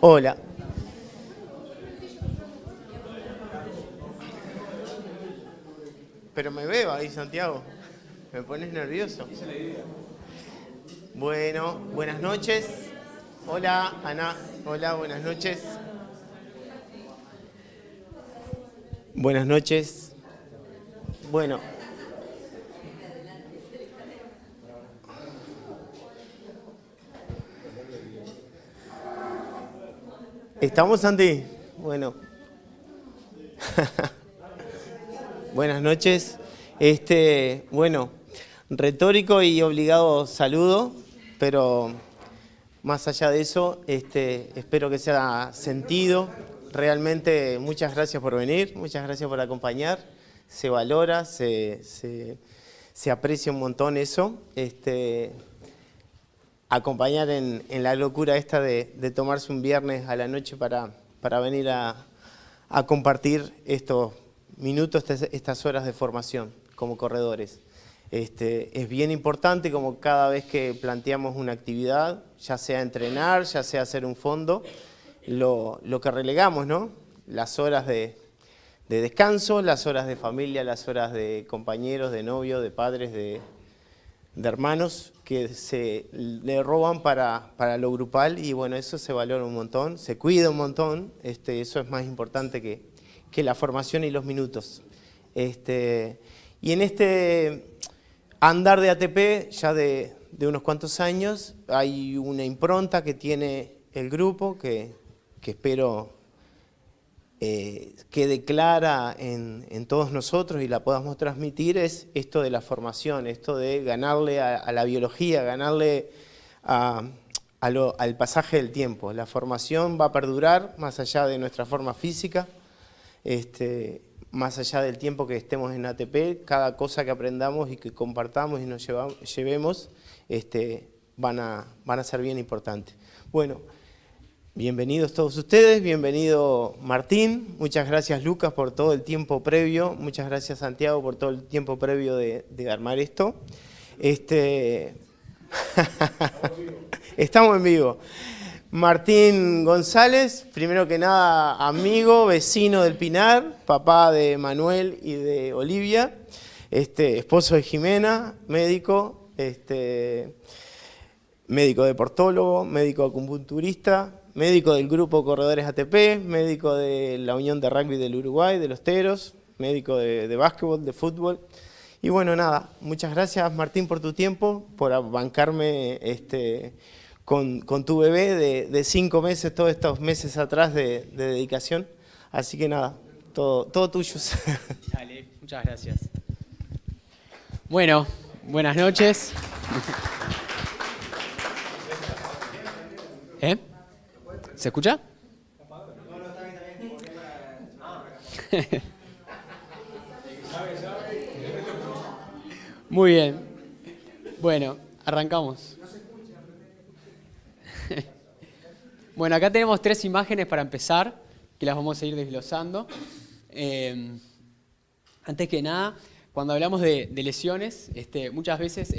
Hola. Pero me veo ahí, Santiago. Me pones nervioso. Bueno, buenas noches. Hola, Ana. Hola, buenas noches. Buenas noches. Bueno. ¿Estamos, Santi? Bueno. Buenas noches. Bueno, retórico y obligado saludo, pero más allá de eso, espero que sea sentido. Realmente muchas gracias por venir, muchas gracias por acompañar. Se valora, se aprecia un montón eso. Acompañar en la locura esta de tomarse un viernes a la noche para venir a compartir estos minutos, estas horas de formación como corredores. Es bien importante, como cada vez que planteamos una actividad, ya sea entrenar, ya sea hacer un fondo, lo que relegamos, ¿no? Las horas de descanso, las horas de familia, las horas de compañeros, de novios, de padres, de hermanos que se le roban para lo grupal, y bueno, eso se valora un montón, se cuida un montón, eso es más importante que la formación y los minutos. Y en este andar de ATP ya de unos cuantos años, hay una impronta que tiene el grupo que espero quede clara en todos nosotros y la podamos transmitir, es esto de la formación, esto de ganarle a la biología, ganarle al pasaje del tiempo. La formación va a perdurar más allá de nuestra forma física, más allá del tiempo que estemos en ATP. Cada cosa que aprendamos y que compartamos y nos llevemos van a ser bien importantes. Bueno, bienvenidos todos ustedes, bienvenido Martín, muchas gracias Lucas por todo el tiempo previo, muchas gracias Santiago por todo el tiempo previo de armar esto. Estamos en vivo. Martín González, primero que nada amigo, vecino del Pinar, papá de Manuel y de Olivia, esposo de Jimena, médico, médico deportólogo, médico acupunturista, médico del grupo Corredores ATP, médico de la Unión de Rugby del Uruguay, de los Teros, médico de básquetbol, de fútbol. Y bueno, nada, muchas gracias Martín por tu tiempo, por bancarme con tu bebé de 5 meses, todos estos meses atrás de dedicación. Así que nada, todo tuyo. Dale, muchas gracias. Bueno, buenas noches. ¿Se escucha? Muy bien. Bueno, arrancamos. Bueno, acá tenemos 3 imágenes para empezar, que las vamos a ir desglosando. Antes que nada, cuando hablamos de lesiones, muchas veces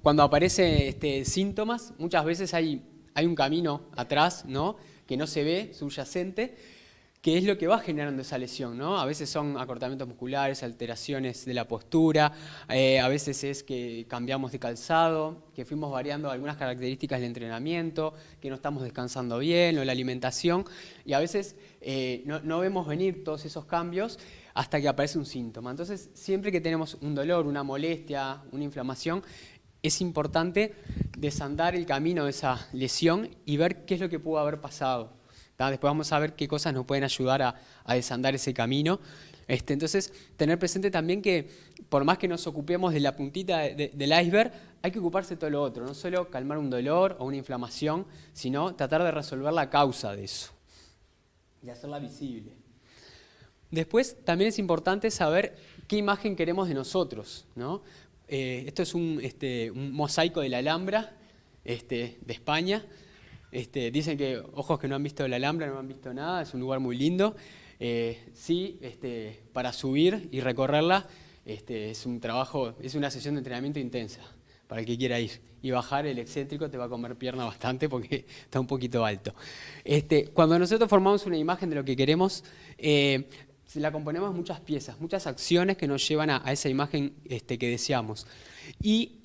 cuando aparecen síntomas, muchas veces hay un camino atrás, ¿no?, que no se ve, subyacente, que es lo que va generando esa lesión, ¿no? A veces son acortamientos musculares, alteraciones de la postura, a veces es que cambiamos de calzado, que fuimos variando algunas características del entrenamiento, que no estamos descansando bien, o la alimentación, y a veces no vemos venir todos esos cambios hasta que aparece un síntoma. Entonces, siempre que tenemos un dolor, una molestia, una inflamación, es importante desandar el camino de esa lesión y ver qué es lo que pudo haber pasado. Después vamos a ver qué cosas nos pueden ayudar a desandar ese camino. Entonces, tener presente también que por más que nos ocupemos de la puntita del iceberg, hay que ocuparse de todo lo otro, no solo calmar un dolor o una inflamación, sino tratar de resolver la causa de eso y hacerla visible. Después, también es importante saber qué imagen queremos de nosotros, ¿no? Esto es un mosaico de la Alhambra de España. Dicen que ojos que no han visto la Alhambra no han visto nada, es un lugar muy lindo. Sí, para subir y recorrerla es un trabajo, es una sesión de entrenamiento intensa. para el que quiera ir. Y bajar el excéntrico te va a comer pierna bastante porque está un poquito alto. Cuando nosotros formamos una imagen de lo que queremos, la componemos muchas piezas, muchas acciones que nos llevan a esa imagen que deseamos. Y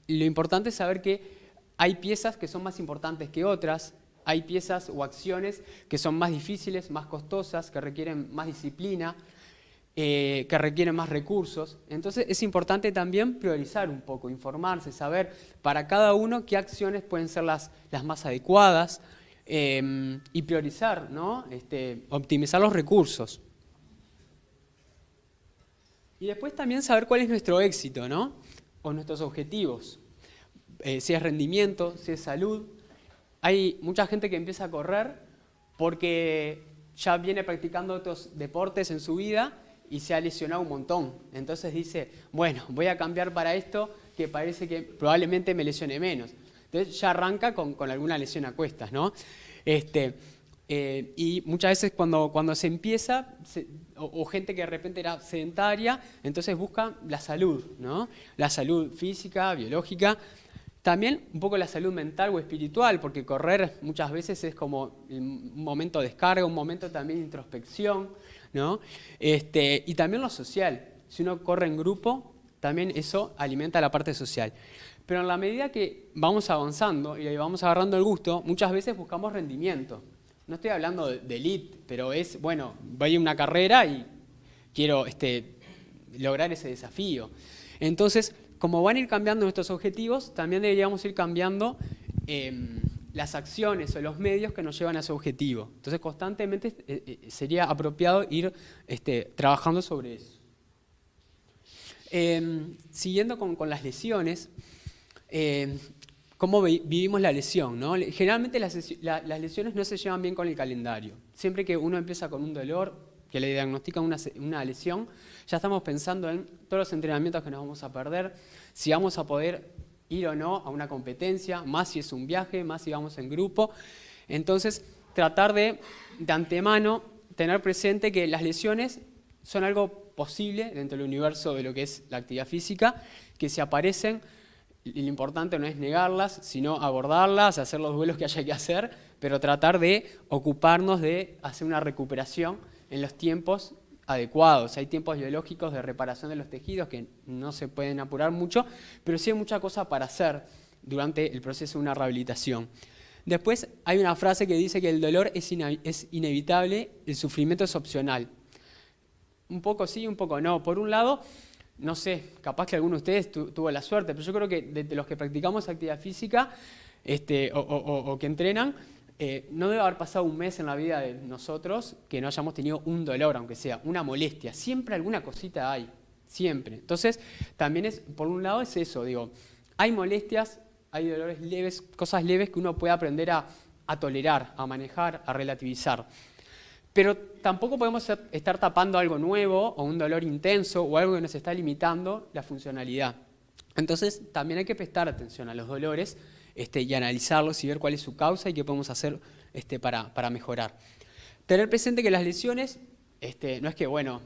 lo importante es saber que hay piezas que son más importantes que otras, hay piezas o acciones que son más difíciles, más costosas, que requieren más disciplina, que requieren más recursos. Entonces es importante también priorizar un poco, informarse, saber para cada uno qué acciones pueden ser las más adecuadas y priorizar, ¿no? Optimizar los recursos. Y después también saber cuál es nuestro éxito, ¿no? O nuestros objetivos. Si es rendimiento, si es salud. Hay mucha gente que empieza a correr porque ya viene practicando otros deportes en su vida y se ha lesionado un montón. Entonces dice, bueno, voy a cambiar para esto que parece que probablemente me lesione menos. Entonces ya arranca con alguna lesión a cuestas, ¿no? Y muchas veces cuando se empieza, o gente que de repente era sedentaria, entonces busca la salud, ¿no? La salud física, biológica. También un poco la salud mental o espiritual, porque correr muchas veces es como un momento de descarga, un momento también de introspección, ¿no? Y también lo social. Si uno corre en grupo, también eso alimenta la parte social. Pero en la medida que vamos avanzando y le vamos agarrando el gusto, muchas veces buscamos rendimiento. No estoy hablando de elite, pero es, bueno, voy a una carrera y quiero lograr ese desafío. Entonces, como van a ir cambiando nuestros objetivos, también deberíamos ir cambiando las acciones o los medios que nos llevan a ese objetivo. Entonces, constantemente sería apropiado ir trabajando sobre eso. Siguiendo con las lesiones, ¿cómo vivimos la lesión, ¿no? Generalmente las lesiones no se llevan bien con el calendario. Siempre que uno empieza con un dolor, que le diagnostican una lesión, ya estamos pensando en todos los entrenamientos que nos vamos a perder, si vamos a poder ir o no a una competencia, más si es un viaje, más si vamos en grupo. Entonces, tratar de antemano tener presente que las lesiones son algo posible dentro del universo de lo que es la actividad física, que si aparecen, lo importante no es negarlas, sino abordarlas, hacer los duelos que haya que hacer, pero tratar de ocuparnos de hacer una recuperación en los tiempos adecuados. Hay tiempos biológicos de reparación de los tejidos que no se pueden apurar mucho, pero sí hay mucha cosa para hacer durante el proceso de una rehabilitación. Después hay una frase que dice que el dolor es inevitable, el sufrimiento es opcional. Un poco sí, un poco no. Por un lado, no sé, capaz que alguno de ustedes tuvo la suerte, pero yo creo que de los que practicamos actividad física o que entrenan, no debe haber pasado un mes en la vida de nosotros que no hayamos tenido un dolor, aunque sea una molestia. Siempre alguna cosita hay, siempre. Entonces, también por un lado es eso, digo, hay molestias, hay dolores leves, cosas leves que uno puede aprender a tolerar, a manejar, a relativizar. Pero tampoco podemos estar tapando algo nuevo o un dolor intenso o algo que nos está limitando la funcionalidad. Entonces, también hay que prestar atención a los dolores y analizarlos y ver cuál es su causa y qué podemos hacer para mejorar. Tener presente que las lesiones, no es que, bueno,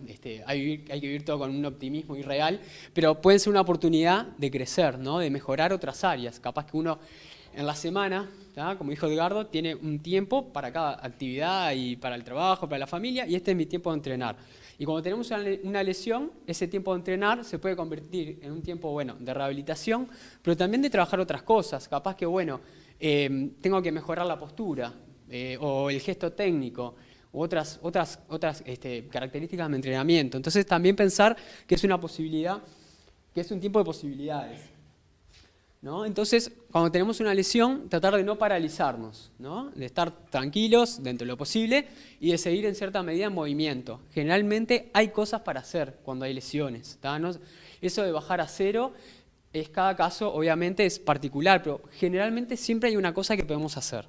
hay que vivir todo con un optimismo irreal, pero pueden ser una oportunidad de crecer, ¿no? De mejorar otras áreas. Capaz que uno en la semana, ¿tá? Como dijo Edgardo, tiene un tiempo para cada actividad y para el trabajo, para la familia, y este es mi tiempo de entrenar. Y cuando tenemos una lesión, ese tiempo de entrenar se puede convertir en un tiempo, bueno, de rehabilitación, pero también de trabajar otras cosas. Capaz que, bueno, tengo que mejorar la postura o el gesto técnico u otras características de entrenamiento. Entonces también pensar que es una posibilidad, que es un tiempo de posibilidades, ¿no? Entonces, cuando tenemos una lesión, tratar de no paralizarnos, ¿no? De estar tranquilos dentro de lo posible y de seguir en cierta medida en movimiento. Generalmente hay cosas para hacer cuando hay lesiones, ¿tá? Eso de bajar a cero, cada caso obviamente es particular, pero generalmente siempre hay una cosa que podemos hacer.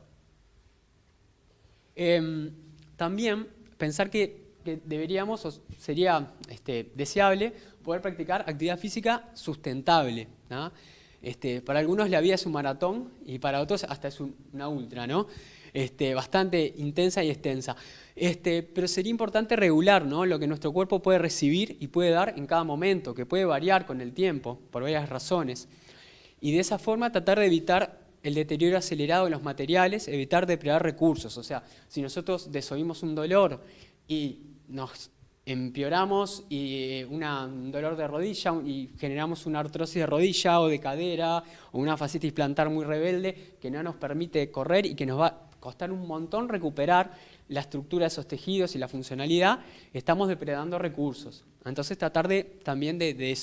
También pensar que deberíamos, o sería deseable, poder practicar actividad física sustentable, ¿no? Para algunos la vida es un maratón y para otros hasta es una ultra, ¿no? bastante intensa y extensa. Pero sería importante regular, ¿no?, lo que nuestro cuerpo puede recibir y puede dar en cada momento, que puede variar con el tiempo, por varias razones. Y de esa forma tratar de evitar el deterioro acelerado de los materiales, evitar depredar recursos. O sea, si nosotros desoímos un dolor y nos empeoramos un dolor de rodilla y generamos una artrosis de rodilla o de cadera o una fascitis plantar muy rebelde que no nos permite correr y que nos va a costar un montón recuperar la estructura de esos tejidos y la funcionalidad, estamos depredando recursos. Entonces tratar también de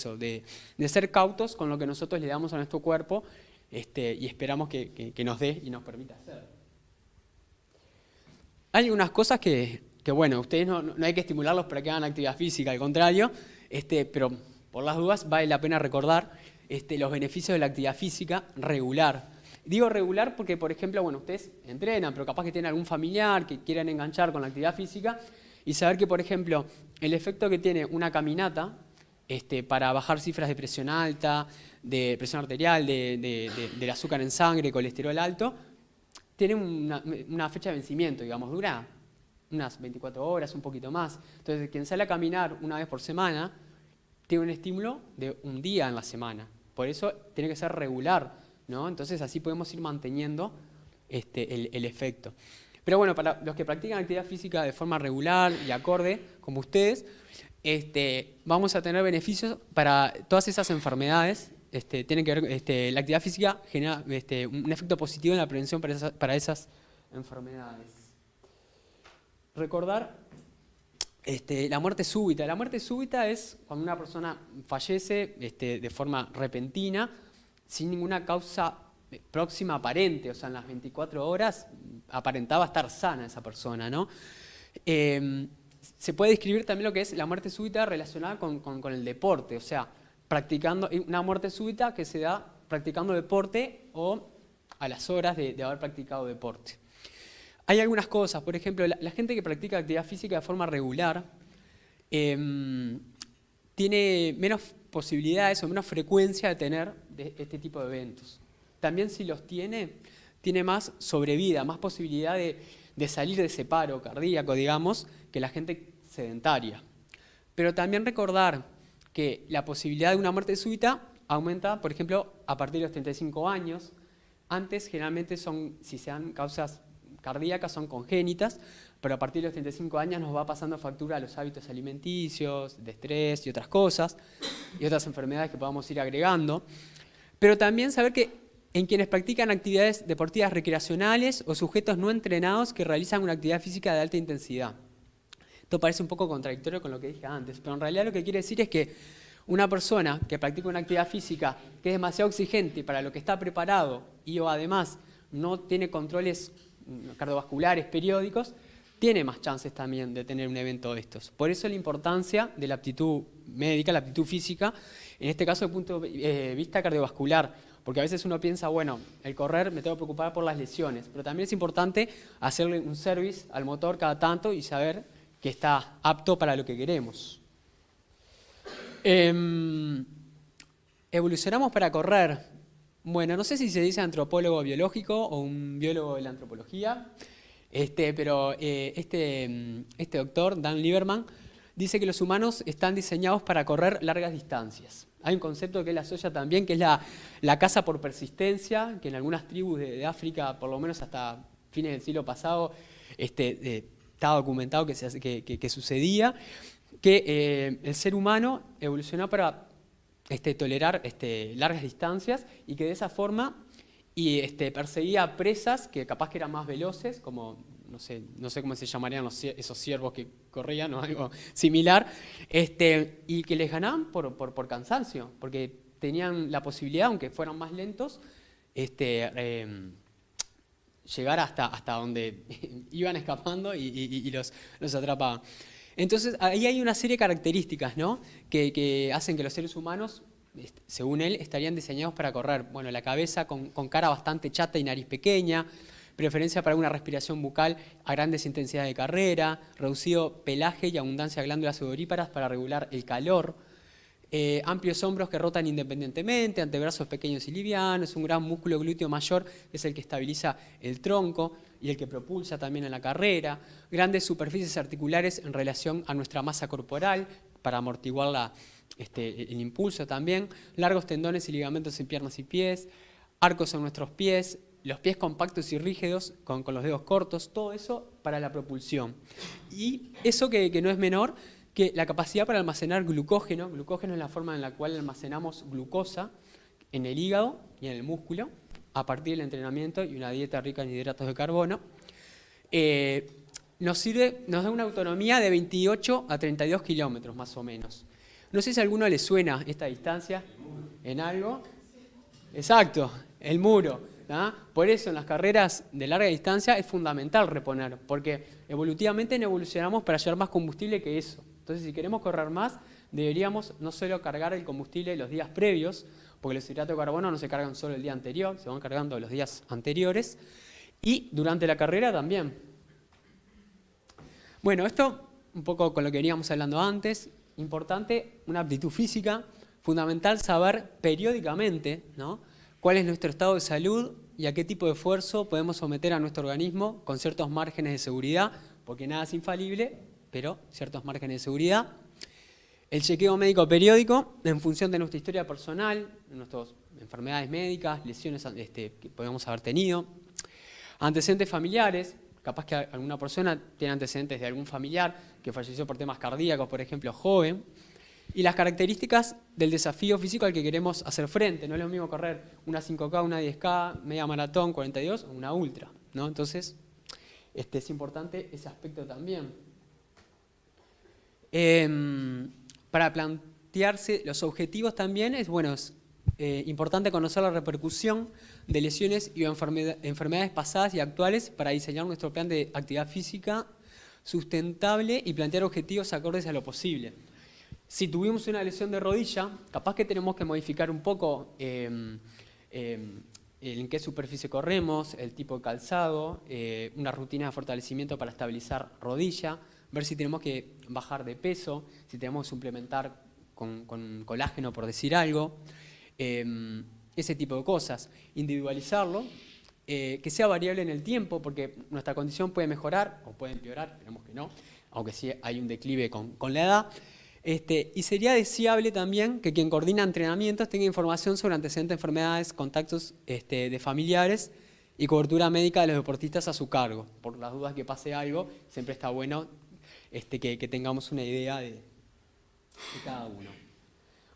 ser cautos con lo que nosotros le damos a nuestro cuerpo y esperamos que nos dé y nos permita hacer. Hay algunas cosas que bueno, ustedes no hay que estimularlos para que hagan actividad física, al contrario, pero por las dudas vale la pena recordar los beneficios de la actividad física regular. Digo regular porque, por ejemplo, bueno, ustedes entrenan, pero capaz que tienen algún familiar que quieran enganchar con la actividad física y saber que, por ejemplo, el efecto que tiene una caminata para bajar cifras de presión alta, de presión arterial, del azúcar en sangre, colesterol alto, tiene una fecha de vencimiento, digamos, dura unas 24 horas, un poquito más. Entonces, quien sale a caminar una vez por semana tiene un estímulo de un día en la semana. Por eso tiene que ser regular, ¿no? Entonces, así podemos ir manteniendo el efecto. Pero bueno, para los que practican actividad física de forma regular y acorde, como ustedes, vamos a tener beneficios para todas esas enfermedades. Tienen que ver, la actividad física genera un efecto positivo en la prevención para esas enfermedades. Recordar la muerte súbita. La muerte súbita es cuando una persona fallece de forma repentina, sin ninguna causa próxima aparente, o sea, en las 24 horas aparentaba estar sana esa persona, ¿no? Se puede describir también lo que es la muerte súbita relacionada con el deporte, o sea, practicando una muerte súbita que se da practicando deporte o a las horas de haber practicado deporte. Hay algunas cosas, por ejemplo, la gente que practica actividad física de forma regular tiene menos posibilidades o menos frecuencia de tener este tipo de eventos. También si los tiene más sobrevida, más posibilidad de salir de ese paro cardíaco, digamos, que la gente sedentaria. Pero también recordar que la posibilidad de una muerte súbita aumenta, por ejemplo, a partir de los 35 años. Antes, generalmente, si se dan causas cardíacas, son congénitas, pero a partir de los 35 años nos va pasando factura a los hábitos alimenticios, de estrés y otras cosas, y otras enfermedades que podamos ir agregando. Pero también saber que en quienes practican actividades deportivas recreacionales o sujetos no entrenados que realizan una actividad física de alta intensidad. Esto parece un poco contradictorio con lo que dije antes, pero en realidad lo que quiere decir es que una persona que practica una actividad física que es demasiado exigente para lo que está preparado y o además no tiene controles cardiovasculares periódicos, tiene más chances también de tener un evento de estos. Por eso la importancia de la aptitud médica, la aptitud física, en este caso desde el punto de vista cardiovascular, porque a veces uno piensa, bueno, el correr me tengo que preocupar por las lesiones, pero también es importante hacerle un service al motor cada tanto y saber que está apto para lo que queremos. Evolucionamos para correr. Bueno, no sé si se dice antropólogo biológico o un biólogo de la antropología, pero este doctor, Dan Lieberman, dice que los humanos están diseñados para correr largas distancias. Hay un concepto que él asocia también, que es la caza por persistencia, que en algunas tribus de África, por lo menos hasta fines del siglo pasado, estaba documentado que sucedía, que el ser humano evolucionó para tolerar largas distancias y que de esa forma perseguía presas que capaz que eran más veloces, como no sé cómo se llamarían esos ciervos que corrían o algo similar, y que les ganaban por cansancio, porque tenían la posibilidad, aunque fueran más lentos, llegar hasta donde iban escapando y los atrapaban. Entonces, ahí hay una serie de características, ¿no?, que hacen que los seres humanos, según él, estarían diseñados para correr. Bueno, la cabeza con cara bastante chata y nariz pequeña, preferencia para una respiración bucal a grandes intensidades de carrera, reducido pelaje y abundancia de glándulas sudoríparas para regular el calor, amplios hombros que rotan independientemente, antebrazos pequeños y livianos, un gran músculo glúteo mayor que es el que estabiliza el tronco y el que propulsa también en la carrera, grandes superficies articulares en relación a nuestra masa corporal para amortiguar el impulso también, largos tendones y ligamentos en piernas y pies, arcos en nuestros pies, los pies compactos y rígidos con los dedos cortos, todo eso para la propulsión. Y eso que no es menor, que la capacidad para almacenar glucógeno es la forma en la cual almacenamos glucosa en el hígado y en el músculo a partir del entrenamiento y una dieta rica en hidratos de carbono, nos da una autonomía de 28 a 32 kilómetros más o menos. No sé si a alguno le suena esta distancia en algo. Exacto, el muro. ¿Ah? Por eso en las carreras de larga distancia es fundamental reponer, porque evolutivamente no evolucionamos para llevar más combustible que eso. Entonces, si queremos correr más, deberíamos no solo cargar el combustible los días previos, porque los hidratos de carbono no se cargan solo el día anterior, se van cargando los días anteriores, y durante la carrera también. Bueno, esto un poco con lo que veníamos hablando antes, importante, una aptitud física, fundamental saber periódicamente, ¿no?, cuál es nuestro estado de salud y a qué tipo de esfuerzo podemos someter a nuestro organismo con ciertos márgenes de seguridad, porque nada es infalible, pero ciertos márgenes de seguridad. El chequeo médico periódico en función de nuestra historia personal, nuestras enfermedades médicas, lesiones que podemos haber tenido. Antecedentes familiares, capaz que alguna persona tiene antecedentes de algún familiar que falleció por temas cardíacos, por ejemplo, joven. Y las características del desafío físico al que queremos hacer frente. No es lo mismo correr una 5K, una 10K, media maratón, 42 o una ultra, ¿no? Entonces, es importante ese aspecto también. Para plantearse los objetivos también es importante conocer la repercusión de lesiones y enfermedades pasadas y actuales para diseñar nuestro plan de actividad física sustentable y plantear objetivos acordes a lo posible. Si tuvimos una lesión de rodilla, capaz que tenemos que modificar un poco en qué superficie corremos, el tipo de calzado, una rutina de fortalecimiento para estabilizar rodilla, ver si tenemos que bajar de peso, si tenemos que suplementar con colágeno, por decir algo, ese tipo de cosas. Individualizarlo, que sea variable en el tiempo, porque nuestra condición puede mejorar o puede empeorar, esperemos que no, aunque sí hay un declive con la edad. Y sería deseable también que quien coordina entrenamientos tenga información sobre antecedentes de enfermedades, contactos de familiares y cobertura médica de los deportistas a su cargo. Por las dudas que pase algo, siempre está bueno que tengamos una idea de cada uno.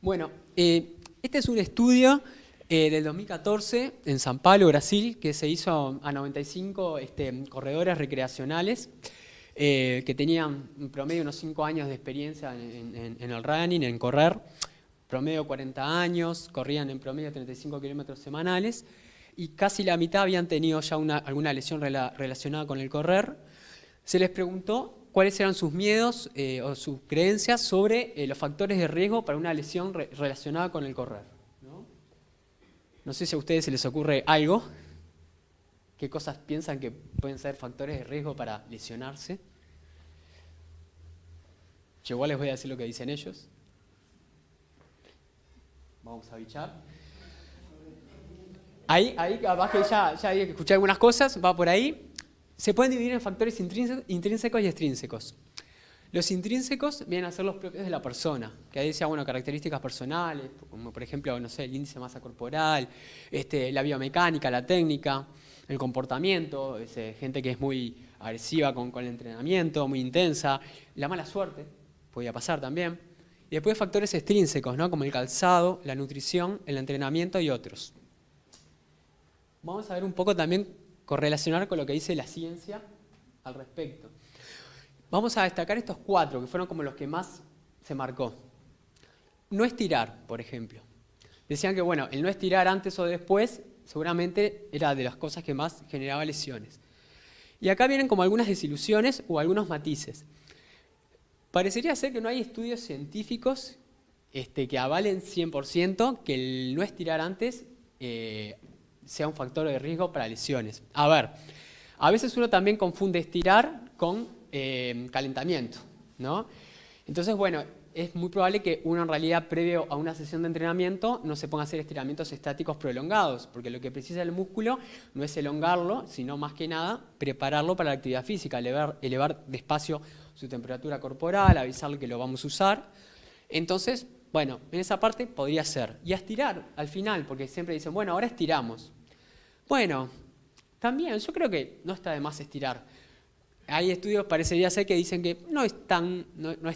Bueno, este es un estudio del 2014 en São Paulo, Brasil, que se hizo a 95 corredores recreacionales que tenían en promedio unos 5 años de experiencia en el running, en correr, promedio 40 años, corrían en promedio 35 kilómetros semanales y casi la mitad habían tenido ya alguna lesión relacionada con el correr. Se les preguntó cuáles eran sus miedos o sus creencias sobre los factores de riesgo para una lesión relacionada con el correr. No sé si a ustedes se les ocurre algo. ¿Qué cosas piensan que pueden ser factores de riesgo para lesionarse? Yo igual les voy a decir lo que dicen ellos. Vamos a bichar. Ahí capaz que ya hay que escuchar algunas cosas, va por ahí. Se pueden dividir en factores intrínsecos y extrínsecos. Los intrínsecos vienen a ser los propios de la persona, que ahí decía, características personales, como por ejemplo, no sé, el índice de masa corporal, la biomecánica, la técnica, el comportamiento, gente que es muy agresiva con el entrenamiento, muy intensa, la mala suerte, podía pasar también. Y después factores extrínsecos, ¿no?, como el calzado, la nutrición, el entrenamiento y otros. Vamos a ver un poco también correlacionar con lo que dice la ciencia al respecto. Vamos a destacar estos 4, que fueron como los que más se marcó. No estirar, por ejemplo. Decían que, el no estirar antes o después seguramente era de las cosas que más generaba lesiones. Y acá vienen como algunas desilusiones o algunos matices. Parecería ser que no hay estudios científicos que avalen 100% que el no estirar antes sea un factor de riesgo para lesiones. A ver, a veces uno también confunde estirar con calentamiento, ¿no? Entonces, es muy probable que uno en realidad previo a una sesión de entrenamiento no se ponga a hacer estiramientos estáticos prolongados, porque lo que precisa el músculo no es elongarlo, sino más que nada prepararlo para la actividad física, elevar despacio su temperatura corporal, avisarle que lo vamos a usar. Entonces, bueno, en esa parte podría ser. Y a estirar al final, porque siempre dicen, bueno, ahora estiramos. Bueno, también yo creo que no está de más estirar. Hay estudios, parecería ser, que dicen que no es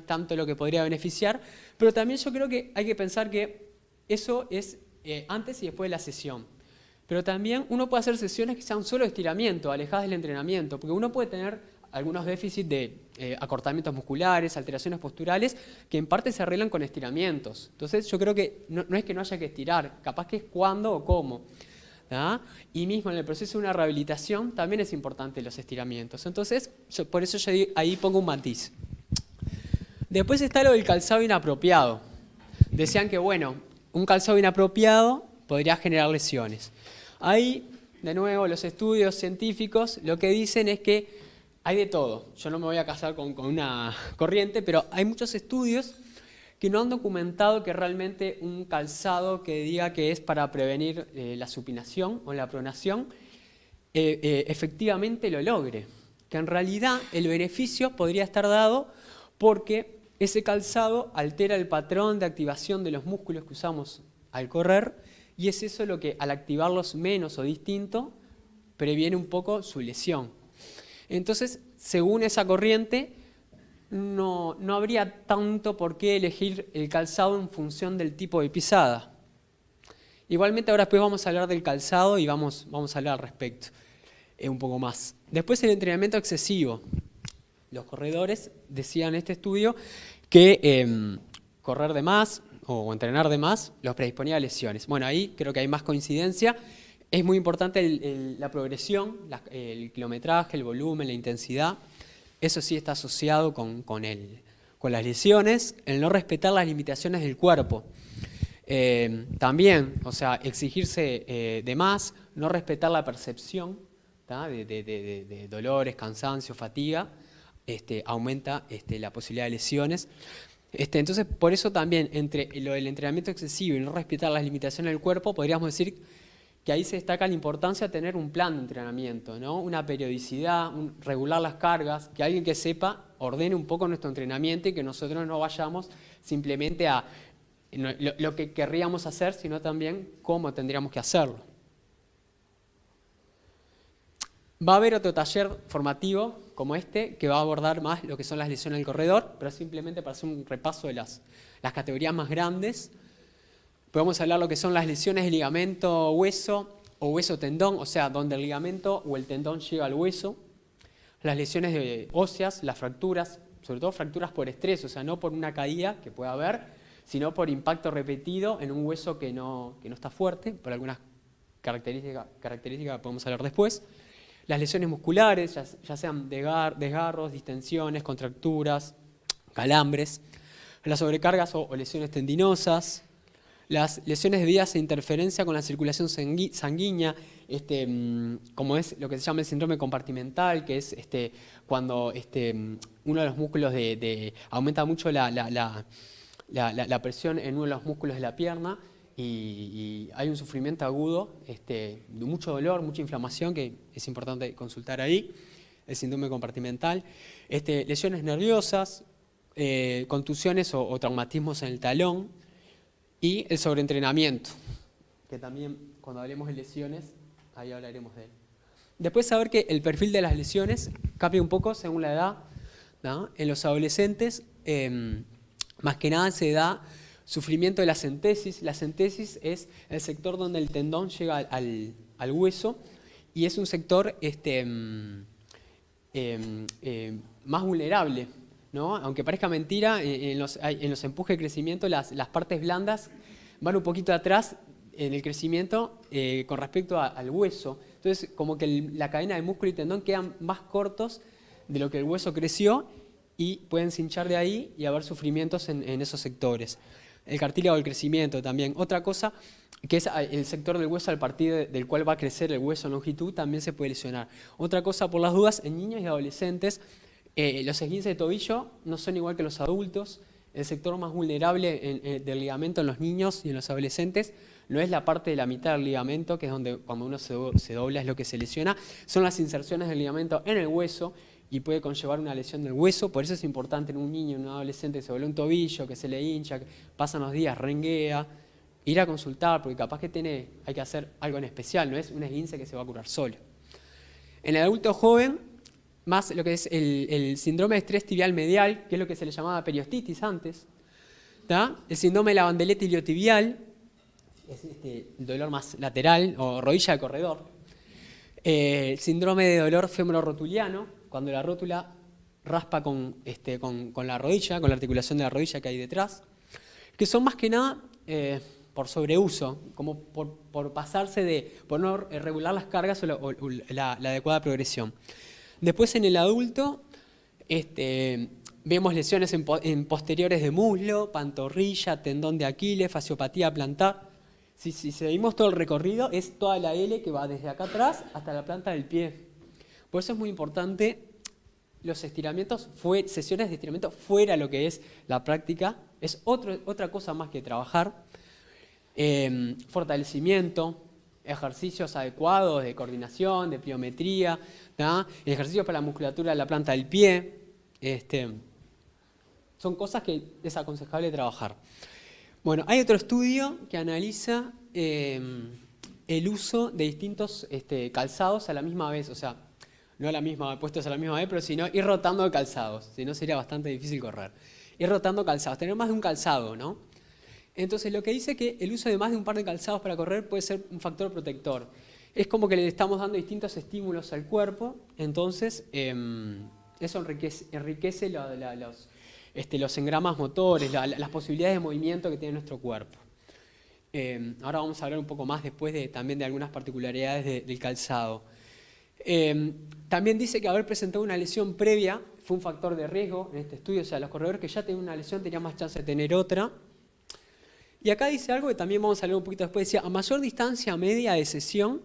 tanto lo que podría beneficiar, pero también yo creo que hay que pensar que eso es antes y después de la sesión. Pero también uno puede hacer sesiones que sean solo estiramiento, alejadas del entrenamiento, porque uno puede tener algunos déficits de acortamientos musculares, alteraciones posturales, que en parte se arreglan con estiramientos. Entonces yo creo que no es que no haya que estirar, capaz que es cuándo o cómo. ¿Ah? Y mismo en el proceso de una rehabilitación también es importante los estiramientos. Entonces, por eso yo ahí pongo un matiz. Después está lo del calzado inapropiado. Decían que, bueno, un calzado inapropiado podría generar lesiones. Ahí, de nuevo, los estudios científicos lo que dicen es que hay de todo. Yo no me voy a casar con una corriente, pero hay muchos estudios que no han documentado que realmente un calzado que diga que es para prevenir la supinación o la pronación efectivamente lo logre. Que en realidad el beneficio podría estar dado porque ese calzado altera el patrón de activación de los músculos que usamos al correr y es eso lo que al activarlos menos o distinto previene un poco su lesión. Entonces, según esa corriente, no habría tanto por qué elegir el calzado en función del tipo de pisada. Igualmente ahora después vamos a hablar del calzado y vamos a hablar al respecto un poco más. Después el entrenamiento excesivo. Los corredores decían en este estudio que correr de más o entrenar de más los predisponía a lesiones. Bueno, ahí creo que hay más coincidencia. Es muy importante la progresión, el kilometraje, el volumen, la intensidad. Eso sí está asociado con las lesiones, el no respetar las limitaciones del cuerpo. También, o sea, exigirse de más, no respetar la percepción de dolores, cansancio, fatiga, aumenta la posibilidad de lesiones. Entonces, por eso también, entre lo del entrenamiento excesivo y no respetar las limitaciones del cuerpo, podríamos decir que ahí se destaca la importancia de tener un plan de entrenamiento, ¿no? Una periodicidad, regular las cargas, que alguien que sepa ordene un poco nuestro entrenamiento y que nosotros no vayamos simplemente a lo que querríamos hacer, sino también cómo tendríamos que hacerlo. Va a haber otro taller formativo como este que va a abordar más lo que son las lesiones del corredor, pero simplemente para hacer un repaso de las categorías más grandes. Podemos hablar de lo que son las lesiones de ligamento hueso o hueso tendón, o sea, donde el ligamento o el tendón llega al hueso. Las lesiones óseas, las fracturas, sobre todo fracturas por estrés, o sea, no por una caída que pueda haber, sino por impacto repetido en un hueso que no está fuerte, por algunas características que podemos hablar después. Las lesiones musculares, ya sean desgarros, distensiones, contracturas, calambres. Las sobrecargas o lesiones tendinosas. Las lesiones debidas a interferencia con la circulación sanguínea, como es lo que se llama el síndrome compartimental, que es cuando uno de los músculos aumenta mucho la presión en uno de los músculos de la pierna y hay un sufrimiento agudo, de mucho dolor, mucha inflamación, que es importante consultar ahí, el síndrome compartimental. Lesiones nerviosas, contusiones o traumatismos en el talón. Y el sobreentrenamiento, que también cuando hablemos de lesiones, ahí hablaremos de él. Después saber que el perfil de las lesiones cambia un poco según la edad, ¿no? En los adolescentes, más que nada se da sufrimiento de la centesis. La centesis es el sector donde el tendón llega al hueso y es un sector más vulnerable, ¿no? Aunque parezca mentira, en los empujes de crecimiento las partes blandas van un poquito atrás en el crecimiento con respecto al hueso. Entonces, como que la cadena de músculo y tendón quedan más cortos de lo que el hueso creció y pueden cinchar de ahí y haber sufrimientos en esos sectores. El cartílago del crecimiento también. Otra cosa, que es el sector del hueso al partir del cual va a crecer el hueso en longitud, también se puede lesionar. Otra cosa, por las dudas, en niños y adolescentes, los esguinces de tobillo no son igual que los adultos, el sector más vulnerable del ligamento en los niños y en los adolescentes no es la parte de la mitad del ligamento, que es donde cuando uno se dobla es lo que se lesiona, son las inserciones del ligamento en el hueso y puede conllevar una lesión del hueso. Por eso es importante en un niño, en un adolescente que se vuelve un tobillo, que se le hincha, que pasan los días, renguea, ir a consultar, porque capaz que hay que hacer algo en especial, no es un esguince que se va a curar solo. En el adulto joven, más lo que es el síndrome de estrés tibial medial, que es lo que se le llamaba periostitis antes, ¿tá? El síndrome de la bandeleta iliotibial, es el dolor más lateral o rodilla de corredor. El síndrome de dolor femororotuliano, cuando la rótula raspa con la rodilla, con la articulación de la rodilla que hay detrás, que son más que nada por sobreuso, como por pasarse por no regular las cargas o la adecuada progresión. Después en el adulto vemos lesiones en posteriores de muslo, pantorrilla, tendón de Aquiles, fasciopatía plantar. Si seguimos todo el recorrido, es toda la L que va desde acá atrás hasta la planta del pie. Por eso es muy importante los estiramientos, sesiones de estiramiento fuera de lo que es la práctica. Es otra cosa más que trabajar. Fortalecimiento, ejercicios adecuados de coordinación, de pliometría, ejercicios para la musculatura de la planta del pie. Son cosas que es aconsejable trabajar. Bueno, hay otro estudio que analiza el uso de distintos calzados a la misma vez, o sea, no a la misma, puestos a la misma vez, pero sino ir rotando de calzados, si no sería bastante difícil correr. Ir rotando calzados, tener más de un calzado, ¿no? Entonces lo que dice que el uso de más de un par de calzados para correr puede ser un factor protector. Es como que le estamos dando distintos estímulos al cuerpo, entonces eso enriquece los engramas motores, las posibilidades de movimiento que tiene nuestro cuerpo. Ahora vamos a hablar un poco más después también de algunas particularidades del calzado. También dice que haber presentado una lesión previa fue un factor de riesgo en este estudio, o sea, los corredores que ya tenían una lesión tenían más chance de tener otra. Y acá dice algo que también vamos a hablar un poquito después, decía, a mayor distancia media de sesión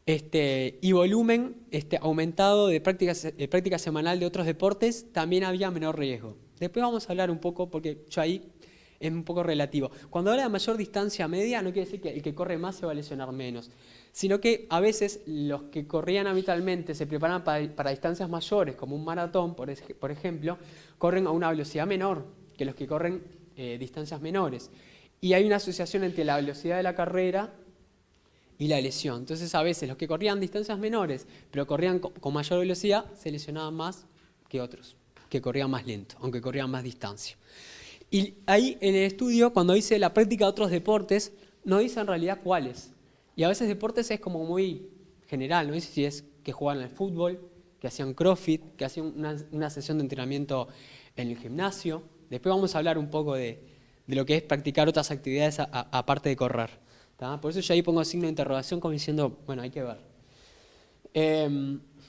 y volumen aumentado de práctica semanal de otros deportes, también había menor riesgo. Después vamos a hablar un poco, porque yo ahí es un poco relativo. Cuando habla de mayor distancia media, no quiere decir que el que corre más se va a lesionar menos, sino que a veces los que corrían habitualmente se preparan para distancias mayores, como un maratón, por ejemplo, corren a una velocidad menor que los que corren distancias menores. Y hay una asociación entre la velocidad de la carrera y la lesión. Entonces a veces los que corrían distancias menores, pero corrían con mayor velocidad, se lesionaban más que otros, que corrían más lento, aunque corrían más distancia. Y ahí en el estudio, cuando dice la práctica de otros deportes, no dice en realidad cuáles. Y a veces deportes es como muy general, no dice si es que jugaban al fútbol, que hacían CrossFit, que hacían una sesión de entrenamiento en el gimnasio. Después vamos a hablar un poco de lo que es practicar otras actividades aparte de correr. ¿Tá? Por eso yo ahí pongo signo de interrogación como diciendo, bueno, hay que ver.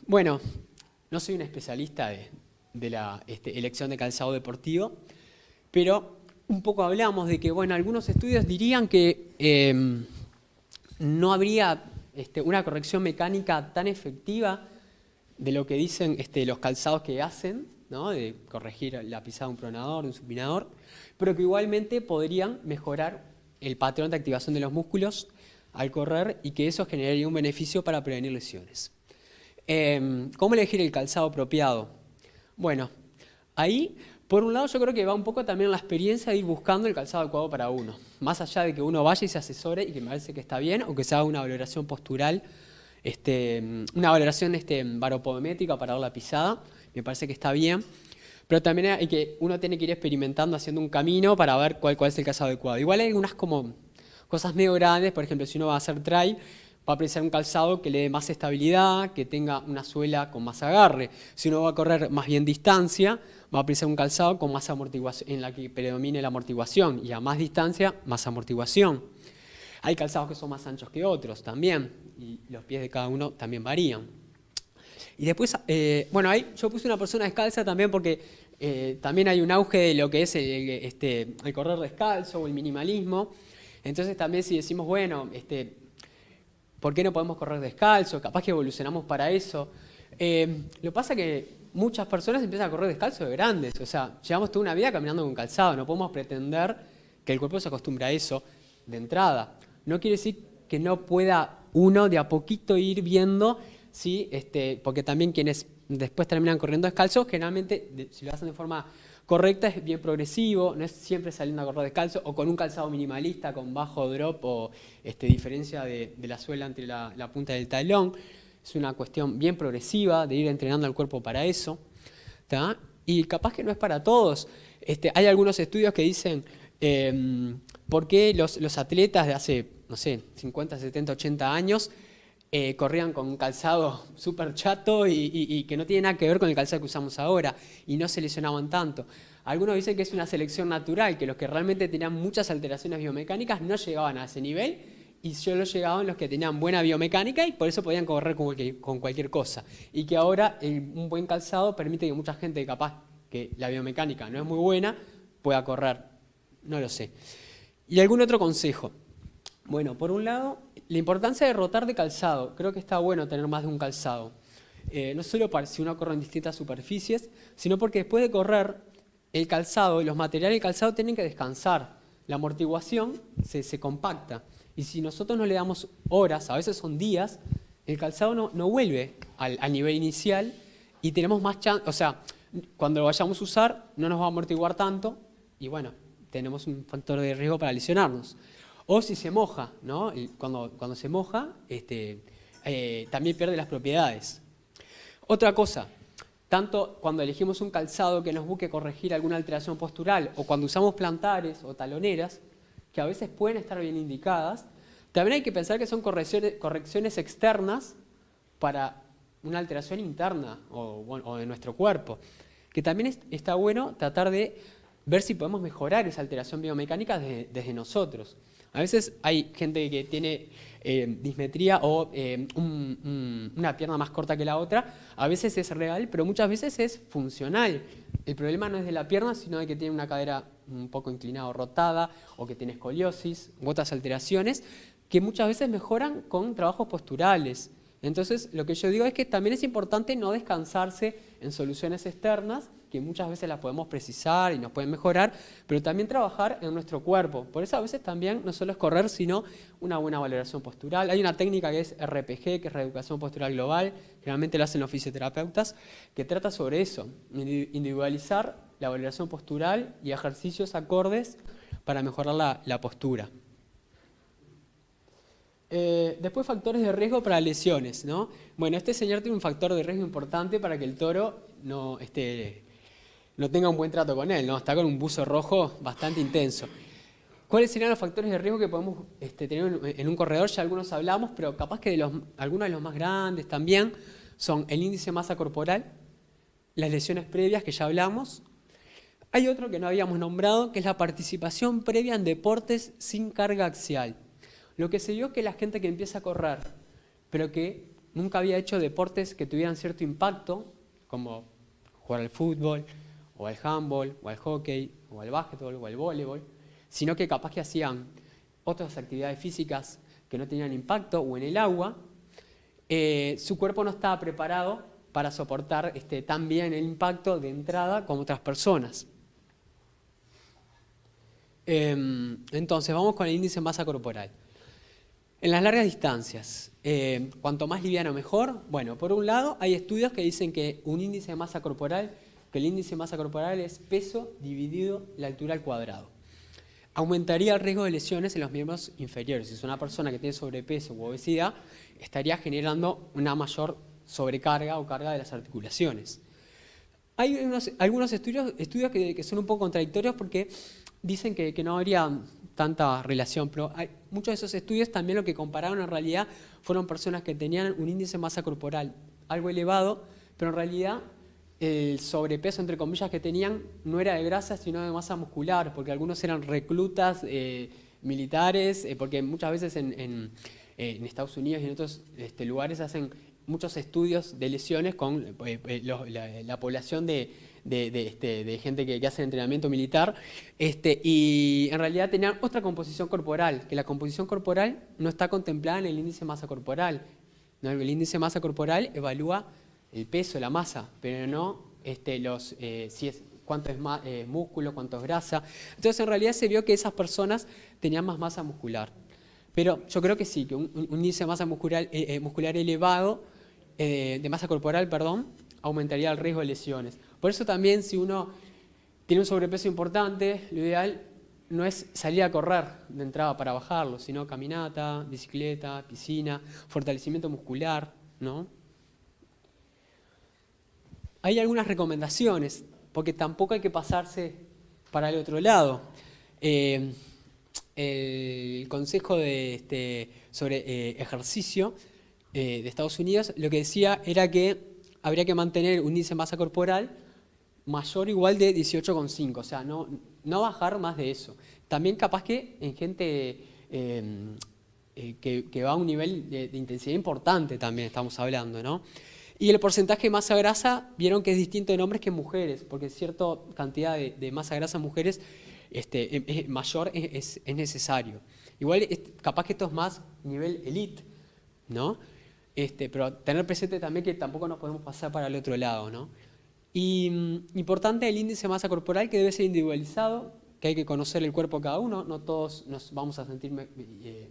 Bueno, no soy un especialista de la elección de calzado deportivo, pero un poco hablamos de que, bueno, algunos estudios dirían que no habría una corrección mecánica tan efectiva de lo que dicen los calzados que hacen, ¿no? De corregir la pisada de un pronador, de un supinador, pero que igualmente podrían mejorar el patrón de activación de los músculos al correr y que eso generaría un beneficio para prevenir lesiones. ¿Cómo elegir el calzado apropiado? Bueno, ahí, por un lado, yo creo que va un poco también la experiencia de ir buscando el calzado adecuado para uno. Más allá de que uno vaya y se asesore y que me parece que está bien, o que se haga una valoración postural, una valoración baropodométrica para dar la pisada, me parece que está bien. Pero también uno tiene que ir experimentando, haciendo un camino para ver cuál es el calzado adecuado. Igual hay algunas como cosas medio grandes, por ejemplo, si uno va a hacer trail, va a precisar un calzado que le dé más estabilidad, que tenga una suela con más agarre. Si uno va a correr más bien distancia, va a precisar un calzado con más amortiguación, en la que predomine la amortiguación, y a más distancia, más amortiguación. Hay calzados que son más anchos que otros también, y los pies de cada uno también varían. Y después, bueno, ahí yo puse una persona descalza también porque también hay un auge de lo que es el correr descalzo o el minimalismo. Entonces también si decimos, bueno, ¿por qué no podemos correr descalzo? Capaz que evolucionamos para eso. Lo que pasa que muchas personas empiezan a correr descalzo de grandes. O sea, llevamos toda una vida caminando con calzado. No podemos pretender que el cuerpo se acostumbre a eso de entrada. No quiere decir que no pueda uno de a poquito ir viendo, ¿sí? Porque también quienes después terminan corriendo descalzos, generalmente, si lo hacen de forma correcta, es bien progresivo, no es siempre saliendo a correr descalzo o con un calzado minimalista, con bajo drop o diferencia de la suela entre la punta del talón. Es una cuestión bien progresiva de ir entrenando al cuerpo para eso, ¿tá? Y capaz que no es para todos. Hay algunos estudios que dicen por qué los atletas de hace, no sé, 50, 70, 80 años corrían con un calzado súper chato y que no tiene nada que ver con el calzado que usamos ahora y no se lesionaban tanto. Algunos dicen que es una selección natural, que los que realmente tenían muchas alteraciones biomecánicas no llegaban a ese nivel y solo llegaban los que tenían buena biomecánica y por eso podían correr con cualquier cosa. Y que ahora un buen calzado permite que mucha gente capaz que la biomecánica no es muy buena pueda correr. No lo sé. ¿Y algún otro consejo? Bueno, por un lado, la importancia de rotar de calzado. Creo que está bueno tener más de un calzado. No solo para si uno corre en distintas superficies, sino porque después de correr, el calzado y los materiales del calzado tienen que descansar. La amortiguación se compacta. Y si nosotros no le damos horas, a veces son días, el calzado no vuelve al nivel inicial y tenemos más chance. O sea, cuando lo vayamos a usar, no nos va a amortiguar tanto y bueno, tenemos un factor de riesgo para lesionarnos. O si se moja, ¿no? Cuando se moja, también pierde las propiedades. Otra cosa, tanto cuando elegimos un calzado que nos busque corregir alguna alteración postural o cuando usamos plantares o taloneras, que a veces pueden estar bien indicadas, también hay que pensar que son correcciones externas para una alteración interna o de nuestro cuerpo. Que también está bueno tratar de ver si podemos mejorar esa alteración biomecánica desde nosotros. A veces hay gente que tiene dismetría o una pierna más corta que la otra. A veces es real, pero muchas veces es funcional. El problema no es de la pierna, sino de que tiene una cadera un poco inclinada o rotada, o que tiene escoliosis u otras alteraciones, que muchas veces mejoran con trabajos posturales. Entonces, lo que yo digo es que también es importante no descansarse en soluciones externas, que muchas veces las podemos precisar y nos pueden mejorar, pero también trabajar en nuestro cuerpo. Por eso a veces también no solo es correr, sino una buena valoración postural. Hay una técnica que es RPG, que es Reeducación Postural Global, generalmente la hacen los fisioterapeutas, que trata sobre eso, individualizar la valoración postural y ejercicios acordes para mejorar la postura. Después factores de riesgo para lesiones, ¿no? Bueno, este señor tiene un factor de riesgo importante para que el toro no tenga un buen trato con él, ¿no? Está con un buzo rojo bastante intenso. ¿Cuáles serían los factores de riesgo que podemos tener en un corredor? Ya algunos hablamos, pero capaz que algunos de los más grandes también son el índice de masa corporal, las lesiones previas que ya hablamos. Hay otro que no habíamos nombrado, que es la participación previa en deportes sin carga axial. Lo que se vio es que la gente que empieza a correr, pero que nunca había hecho deportes que tuvieran cierto impacto, como jugar al fútbol, o al handball, o al hockey, o al básquetbol, o al voleibol, sino que capaz que hacían otras actividades físicas que no tenían impacto, o en el agua, su cuerpo no estaba preparado para soportar tan bien el impacto de entrada como otras personas. Entonces, vamos con el índice de masa corporal. En las largas distancias, cuanto más liviano mejor. Bueno, por un lado hay estudios que dicen que un índice de masa corporal, que el índice de masa corporal es peso dividido la altura al cuadrado. Aumentaría el riesgo de lesiones en los miembros inferiores. Si es una persona que tiene sobrepeso u obesidad, estaría generando una mayor sobrecarga o carga de las articulaciones. Hay algunos estudios que son un poco contradictorios porque dicen que no habría tanta relación, pero muchos de esos estudios también lo que compararon en realidad fueron personas que tenían un índice de masa corporal algo elevado, pero en realidad el sobrepeso, entre comillas, que tenían no era de grasa, sino de masa muscular, porque algunos eran reclutas militares, porque muchas veces en Estados Unidos y en otros lugares hacen muchos estudios de lesiones con la población de gente que hace entrenamiento militar, y en realidad tenían otra composición corporal, que la composición corporal no está contemplada en el índice de masa corporal. ¿No? El índice de masa corporal evalúa el peso, la masa, pero no cuánto es músculo, cuánto es grasa. Entonces, en realidad se vio que esas personas tenían más masa muscular. Pero yo creo que sí, que un índice de masa muscular elevado, de masa corporal, perdón, aumentaría el riesgo de lesiones. Por eso también, si uno tiene un sobrepeso importante, lo ideal no es salir a correr de entrada para bajarlo, sino caminata, bicicleta, piscina, fortalecimiento muscular, ¿no? Hay algunas recomendaciones, porque tampoco hay que pasarse para el otro lado. El Consejo sobre Ejercicio de Estados Unidos lo que decía era que habría que mantener un índice de masa corporal mayor o igual de 18,5, o sea, no bajar más de eso. También capaz que en gente que va a un nivel de intensidad importante también estamos hablando, ¿no? Y el porcentaje de masa grasa, vieron que es distinto en hombres que en mujeres, porque cierta cantidad de masa grasa en mujeres mayor es necesario. Igual, capaz que esto es más nivel elite, ¿no? Pero tener presente también que tampoco nos podemos pasar para el otro lado, ¿no? Y importante el índice de masa corporal, que debe ser individualizado, que hay que conocer el cuerpo de cada uno, no todos nos vamos a sentir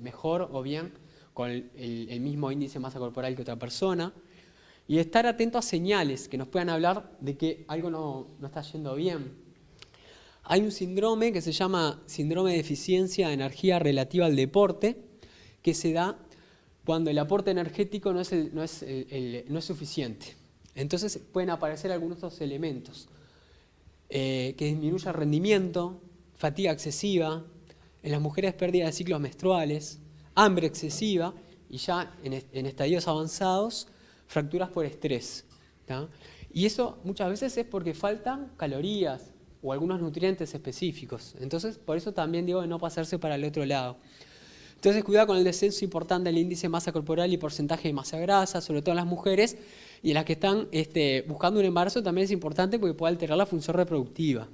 mejor o bien con el mismo índice de masa corporal que otra persona. Y estar atento a señales que nos puedan hablar de que algo no está yendo bien. Hay un síndrome que se llama síndrome de deficiencia de energía relativa al deporte, que se da cuando el aporte energético no es suficiente. Entonces pueden aparecer algunos de estos elementos, que disminuye el rendimiento, fatiga excesiva, en las mujeres pérdida de ciclos menstruales, hambre excesiva y ya en estadios avanzados, fracturas por estrés, ¿tá? Y eso muchas veces es porque faltan calorías o algunos nutrientes específicos. Entonces, por eso también digo de no pasarse para el otro lado. Entonces, cuidado con el descenso importante del índice de masa corporal y porcentaje de masa grasa, sobre todo en las mujeres, y en las que están buscando un embarazo también es importante porque puede alterar la función reproductiva.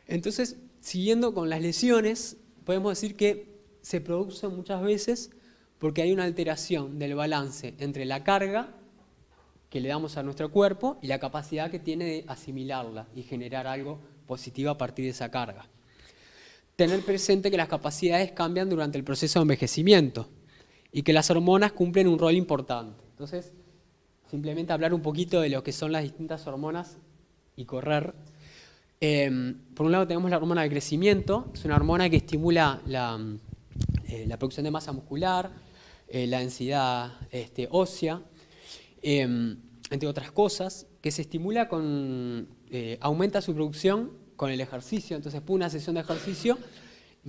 Entonces, siguiendo con las lesiones, podemos decir que se producen muchas veces porque hay una alteración del balance entre la carga que le damos a nuestro cuerpo y la capacidad que tiene de asimilarla y generar algo positivo a partir de esa carga. Tener presente que las capacidades cambian durante el proceso de envejecimiento y que las hormonas cumplen un rol importante. Entonces, simplemente hablar un poquito de lo que son las distintas hormonas y correr. Por un lado tenemos la hormona del crecimiento, es una hormona que estimula la producción de masa muscular, la densidad ósea, entre otras cosas, que se estimula aumenta su producción con el ejercicio. Entonces, por una sesión de ejercicio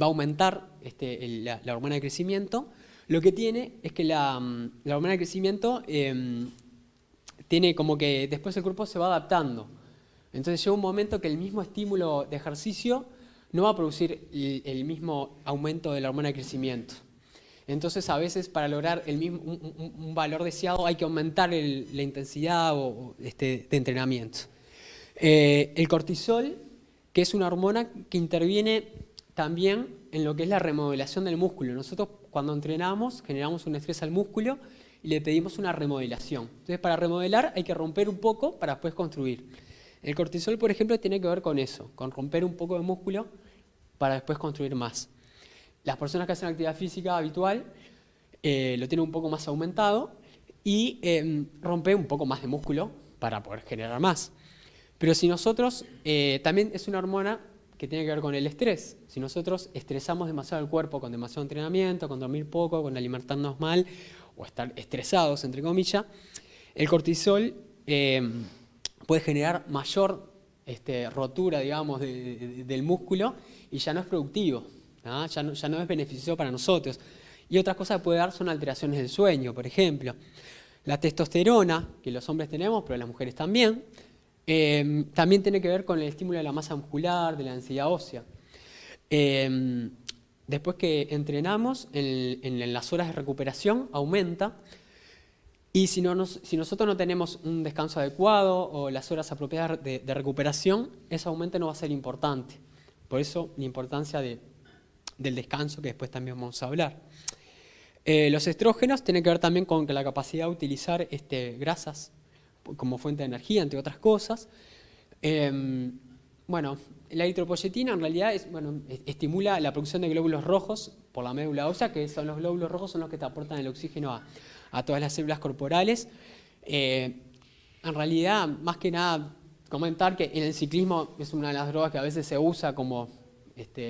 va a aumentar la hormona de crecimiento. Lo que tiene es que la hormona de crecimiento tiene como que después el cuerpo se va adaptando. Entonces llega un momento que el mismo estímulo de ejercicio no va a producir el mismo aumento de la hormona de crecimiento. Entonces, a veces para lograr un valor deseado hay que aumentar la intensidad de entrenamiento. El cortisol, que es una hormona que interviene también en lo que es la remodelación del músculo. Nosotros cuando entrenamos generamos un estrés al músculo y le pedimos una remodelación. Entonces, para remodelar hay que romper un poco para después construir. El cortisol, por ejemplo, tiene que ver con eso, con romper un poco de músculo para después construir más. Las personas que hacen actividad física habitual lo tienen un poco más aumentado y rompe un poco más de músculo para poder generar más. Pero si nosotros, también es una hormona que tiene que ver con el estrés. Si nosotros estresamos demasiado el cuerpo con demasiado entrenamiento, con dormir poco, con alimentarnos mal o estar estresados, entre comillas, el cortisol puede generar mayor rotura, digamos, del músculo y ya no es productivo. ¿Ah? Ya no es beneficioso para nosotros. Y otras cosas que puede dar son alteraciones del sueño, por ejemplo. La testosterona, que los hombres tenemos, pero las mujeres también, también tiene que ver con el estímulo de la masa muscular, de la densidad ósea. Después que entrenamos, en las horas de recuperación aumenta. Y si nosotros no tenemos un descanso adecuado o las horas apropiadas de recuperación, ese aumento no va a ser importante. Por eso la importancia del descanso, que después también vamos a hablar. Los estrógenos tienen que ver también con la capacidad de utilizar grasas como fuente de energía, entre otras cosas. Bueno, la eritropoyetina en realidad estimula la producción de glóbulos rojos por la médula ósea, que son los glóbulos rojos, son los que te aportan el oxígeno a todas las células corporales. En realidad, más que nada, comentar que en el ciclismo es una de las drogas que a veces se usa como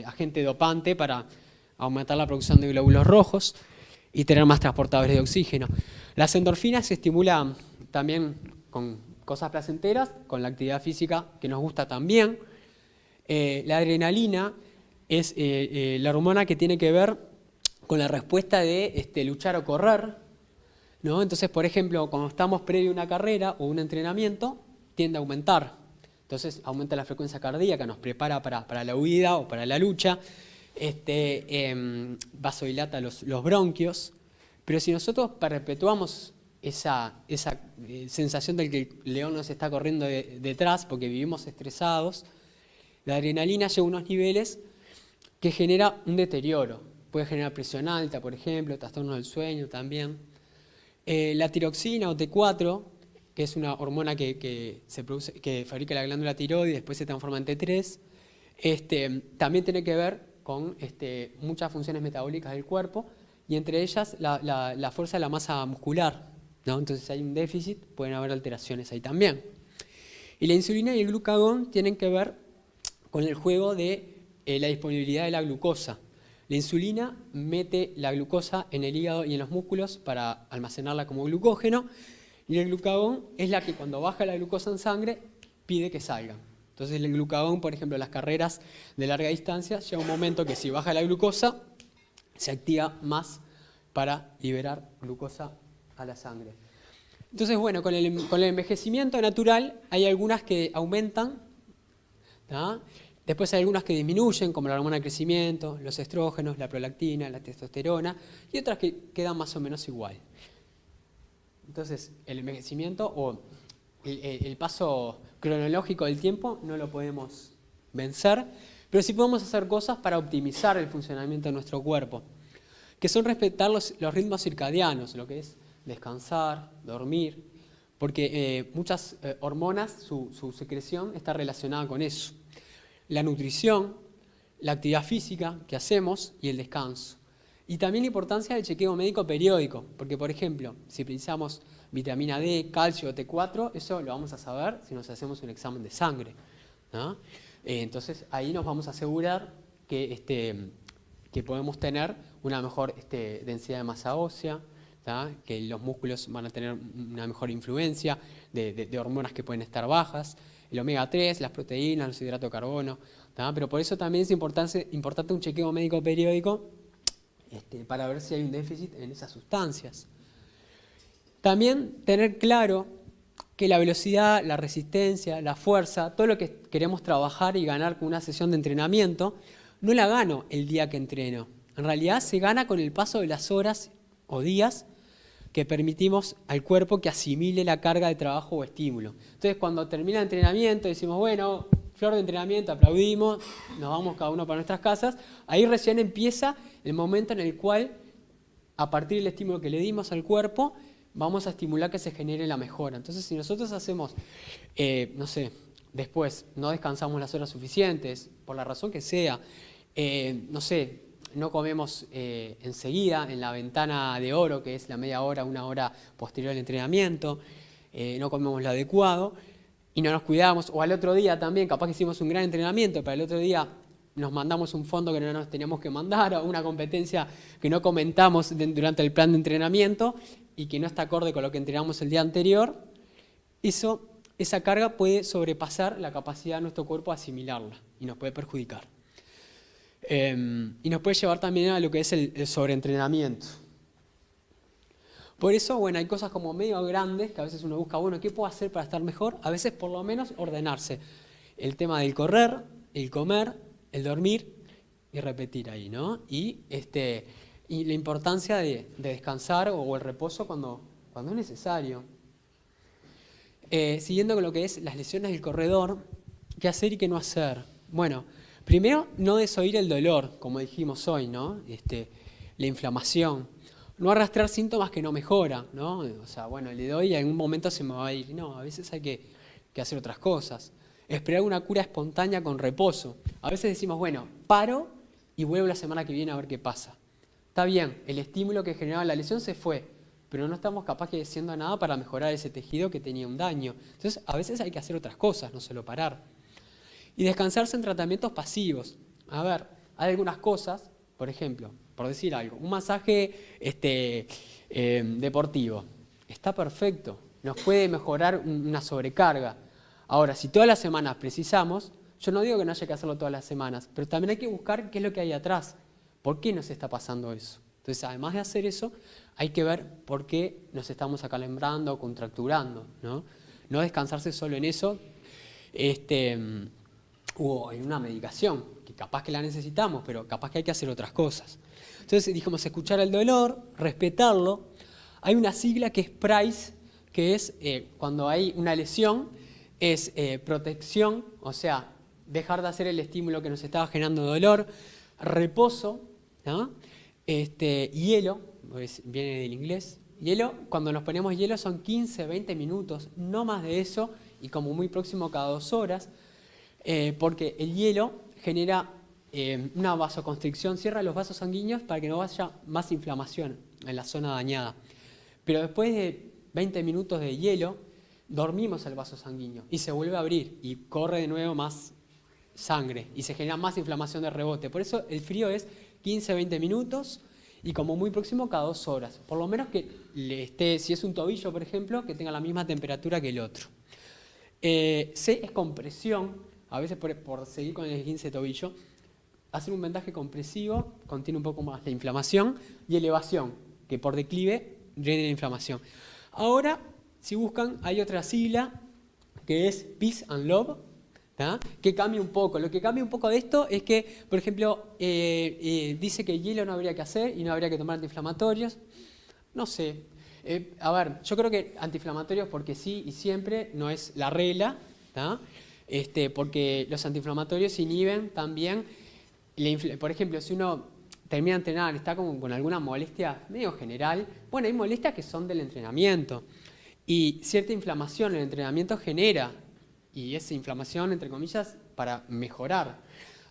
agente dopante para aumentar la producción de glóbulos rojos y tener más transportadores de oxígeno. Las endorfinas se estimulan también con cosas placenteras, con la actividad física que nos gusta también. La adrenalina es la hormona que tiene que ver con la respuesta de luchar o correr, ¿no? Entonces, por ejemplo, cuando estamos previo a una carrera o un entrenamiento, tiende a aumentar. Entonces, aumenta la frecuencia cardíaca, nos prepara para la huida o para la lucha, vasodilata los bronquios. Pero si nosotros perpetuamos esa sensación de que el león nos está corriendo detrás porque vivimos estresados, la adrenalina llega a unos niveles que genera un deterioro. Puede generar presión alta, por ejemplo, trastornos del sueño también. La tiroxina o T4, que es una hormona que se produce, que fabrica la glándula tiroides y después se transforma en T3, también tiene que ver con muchas funciones metabólicas del cuerpo y entre ellas la fuerza de la masa muscular, ¿no? Entonces, si hay un déficit, pueden haber alteraciones ahí también. Y la insulina y el glucagón tienen que ver con el juego de la disponibilidad de la glucosa. La insulina mete la glucosa en el hígado y en los músculos para almacenarla como glucógeno, y el glucagón es la que cuando baja la glucosa en sangre pide que salga. Entonces el glucagón, por ejemplo, en las carreras de larga distancia, llega un momento que si baja la glucosa, se activa más para liberar glucosa a la sangre. Entonces, bueno, con el envejecimiento natural hay algunas que aumentan, ¿tá? Después hay algunas que disminuyen, como la hormona del crecimiento, los estrógenos, la prolactina, la testosterona, y otras que quedan más o menos igual. Entonces, el envejecimiento o el paso cronológico del tiempo no lo podemos vencer, pero sí podemos hacer cosas para optimizar el funcionamiento de nuestro cuerpo, que son respetar los ritmos circadianos, lo que es descansar, dormir, porque muchas hormonas, su secreción está relacionada con eso. La nutrición, la actividad física que hacemos y el descanso. Y también la importancia del chequeo médico periódico, porque por ejemplo, si precisamos vitamina D, calcio, T4, eso lo vamos a saber si nos hacemos un examen de sangre, ¿no? Entonces ahí nos vamos a asegurar que podemos tener una mejor densidad de masa ósea, ¿tá? Que los músculos van a tener una mejor influencia de hormonas que pueden estar bajas, el omega 3, las proteínas, los hidratos de carbono, ¿tá? Pero por eso también es importante un chequeo médico periódico para ver si hay un déficit en esas sustancias. También tener claro que la velocidad, la resistencia, la fuerza, todo lo que queremos trabajar y ganar con una sesión de entrenamiento, no la gano el día que entreno. En realidad se gana con el paso de las horas o días que permitimos al cuerpo que asimile la carga de trabajo o estímulo. Entonces, cuando termina el entrenamiento, decimos, bueno, flor de entrenamiento, aplaudimos, nos vamos cada uno para nuestras casas. Ahí recién empieza el momento en el cual, a partir del estímulo que le dimos al cuerpo, vamos a estimular que se genere la mejora. Entonces, si nosotros hacemos, no sé, después no descansamos las horas suficientes, por la razón que sea, no sé, no comemos enseguida en la ventana de oro, que es la media hora, una hora posterior al entrenamiento, no comemos lo adecuado y no nos cuidamos, o al otro día también, capaz que hicimos un gran entrenamiento, pero al otro día nos mandamos un fondo que no nos teníamos que mandar, o una competencia que no comentamos durante el plan de entrenamiento y que no está acorde con lo que entrenamos el día anterior, esa carga puede sobrepasar la capacidad de nuestro cuerpo a asimilarla y nos puede perjudicar. Y nos puede llevar también a lo que es el sobreentrenamiento. Por eso, bueno, hay cosas como medio grandes que a veces uno busca, bueno, ¿qué puedo hacer para estar mejor? A veces, por lo menos, ordenarse. El tema del correr, el comer, el dormir y repetir ahí, ¿no? Y la importancia de descansar o el reposo cuando es necesario. Siguiendo con lo que es las lesiones del corredor, ¿qué hacer y qué no hacer? Bueno, primero, no desoír el dolor, como dijimos hoy, ¿no? La inflamación. no arrastrar síntomas que no mejoran, ¿no? O sea, bueno, le doy y en algún momento se me va a ir. No, a veces hay que hacer otras cosas. Esperar una cura espontánea con reposo. A veces decimos, bueno, paro y vuelvo la semana que viene a ver qué pasa. Está bien, el estímulo que generaba la lesión se fue, pero no estamos capaces de haciendo nada para mejorar ese tejido que tenía un daño. Entonces, a veces hay que hacer otras cosas, no solo parar. Y descansarse en tratamientos pasivos. A ver, hay algunas cosas, por ejemplo, por decir algo, un masaje deportivo. Está perfecto, nos puede mejorar una sobrecarga. Ahora, si todas las semanas precisamos, yo no digo que no haya que hacerlo todas las semanas, pero también hay que buscar qué es lo que hay atrás. ¿Por qué nos está pasando eso? Entonces, además de hacer eso, hay que ver por qué nos estamos acalambrando o contracturando, ¿no? No descansarse solo en eso o en una medicación, que capaz que la necesitamos, pero capaz que hay que hacer otras cosas. Entonces, dijimos, escuchar el dolor, respetarlo. Hay una sigla que es PRICE, que es cuando hay una lesión, es protección, o sea, dejar de hacer el estímulo que nos estaba generando dolor, reposo, ¿no? Hielo, pues viene del inglés. Hielo, cuando nos ponemos hielo son 15, 20 minutos, no más de eso, y como muy próximo cada 2 horas, porque el hielo genera una vasoconstricción, cierra los vasos sanguíneos para que no haya más inflamación en la zona dañada. Pero después de 20 minutos de hielo, dormimos el vaso sanguíneo y se vuelve a abrir y corre de nuevo más sangre y se genera más inflamación de rebote. Por eso el frío es 15-20 minutos y como muy próximo cada 2 horas. Por lo menos que si es un tobillo, por ejemplo, que tenga la misma temperatura que el otro. C es compresión, a veces por seguir con el esguince de tobillo, hacer un vendaje compresivo contiene un poco más de inflamación y elevación, que por declive drene la inflamación. Ahora, si buscan, hay otra sigla que es Peace and Love, ¿tá? Que cambia un poco. Lo que cambia un poco de esto es que, por ejemplo, dice que hielo no habría que hacer y no habría que tomar antiinflamatorios. No sé. A ver, yo creo que antiinflamatorios porque sí y siempre no es la regla, ¿tá? Porque los antiinflamatorios inhiben también, por ejemplo, si uno termina de entrenar, está como con alguna molestia medio general, bueno, hay molestias que son del entrenamiento y cierta inflamación en el entrenamiento genera, y esa inflamación, entre comillas, para mejorar.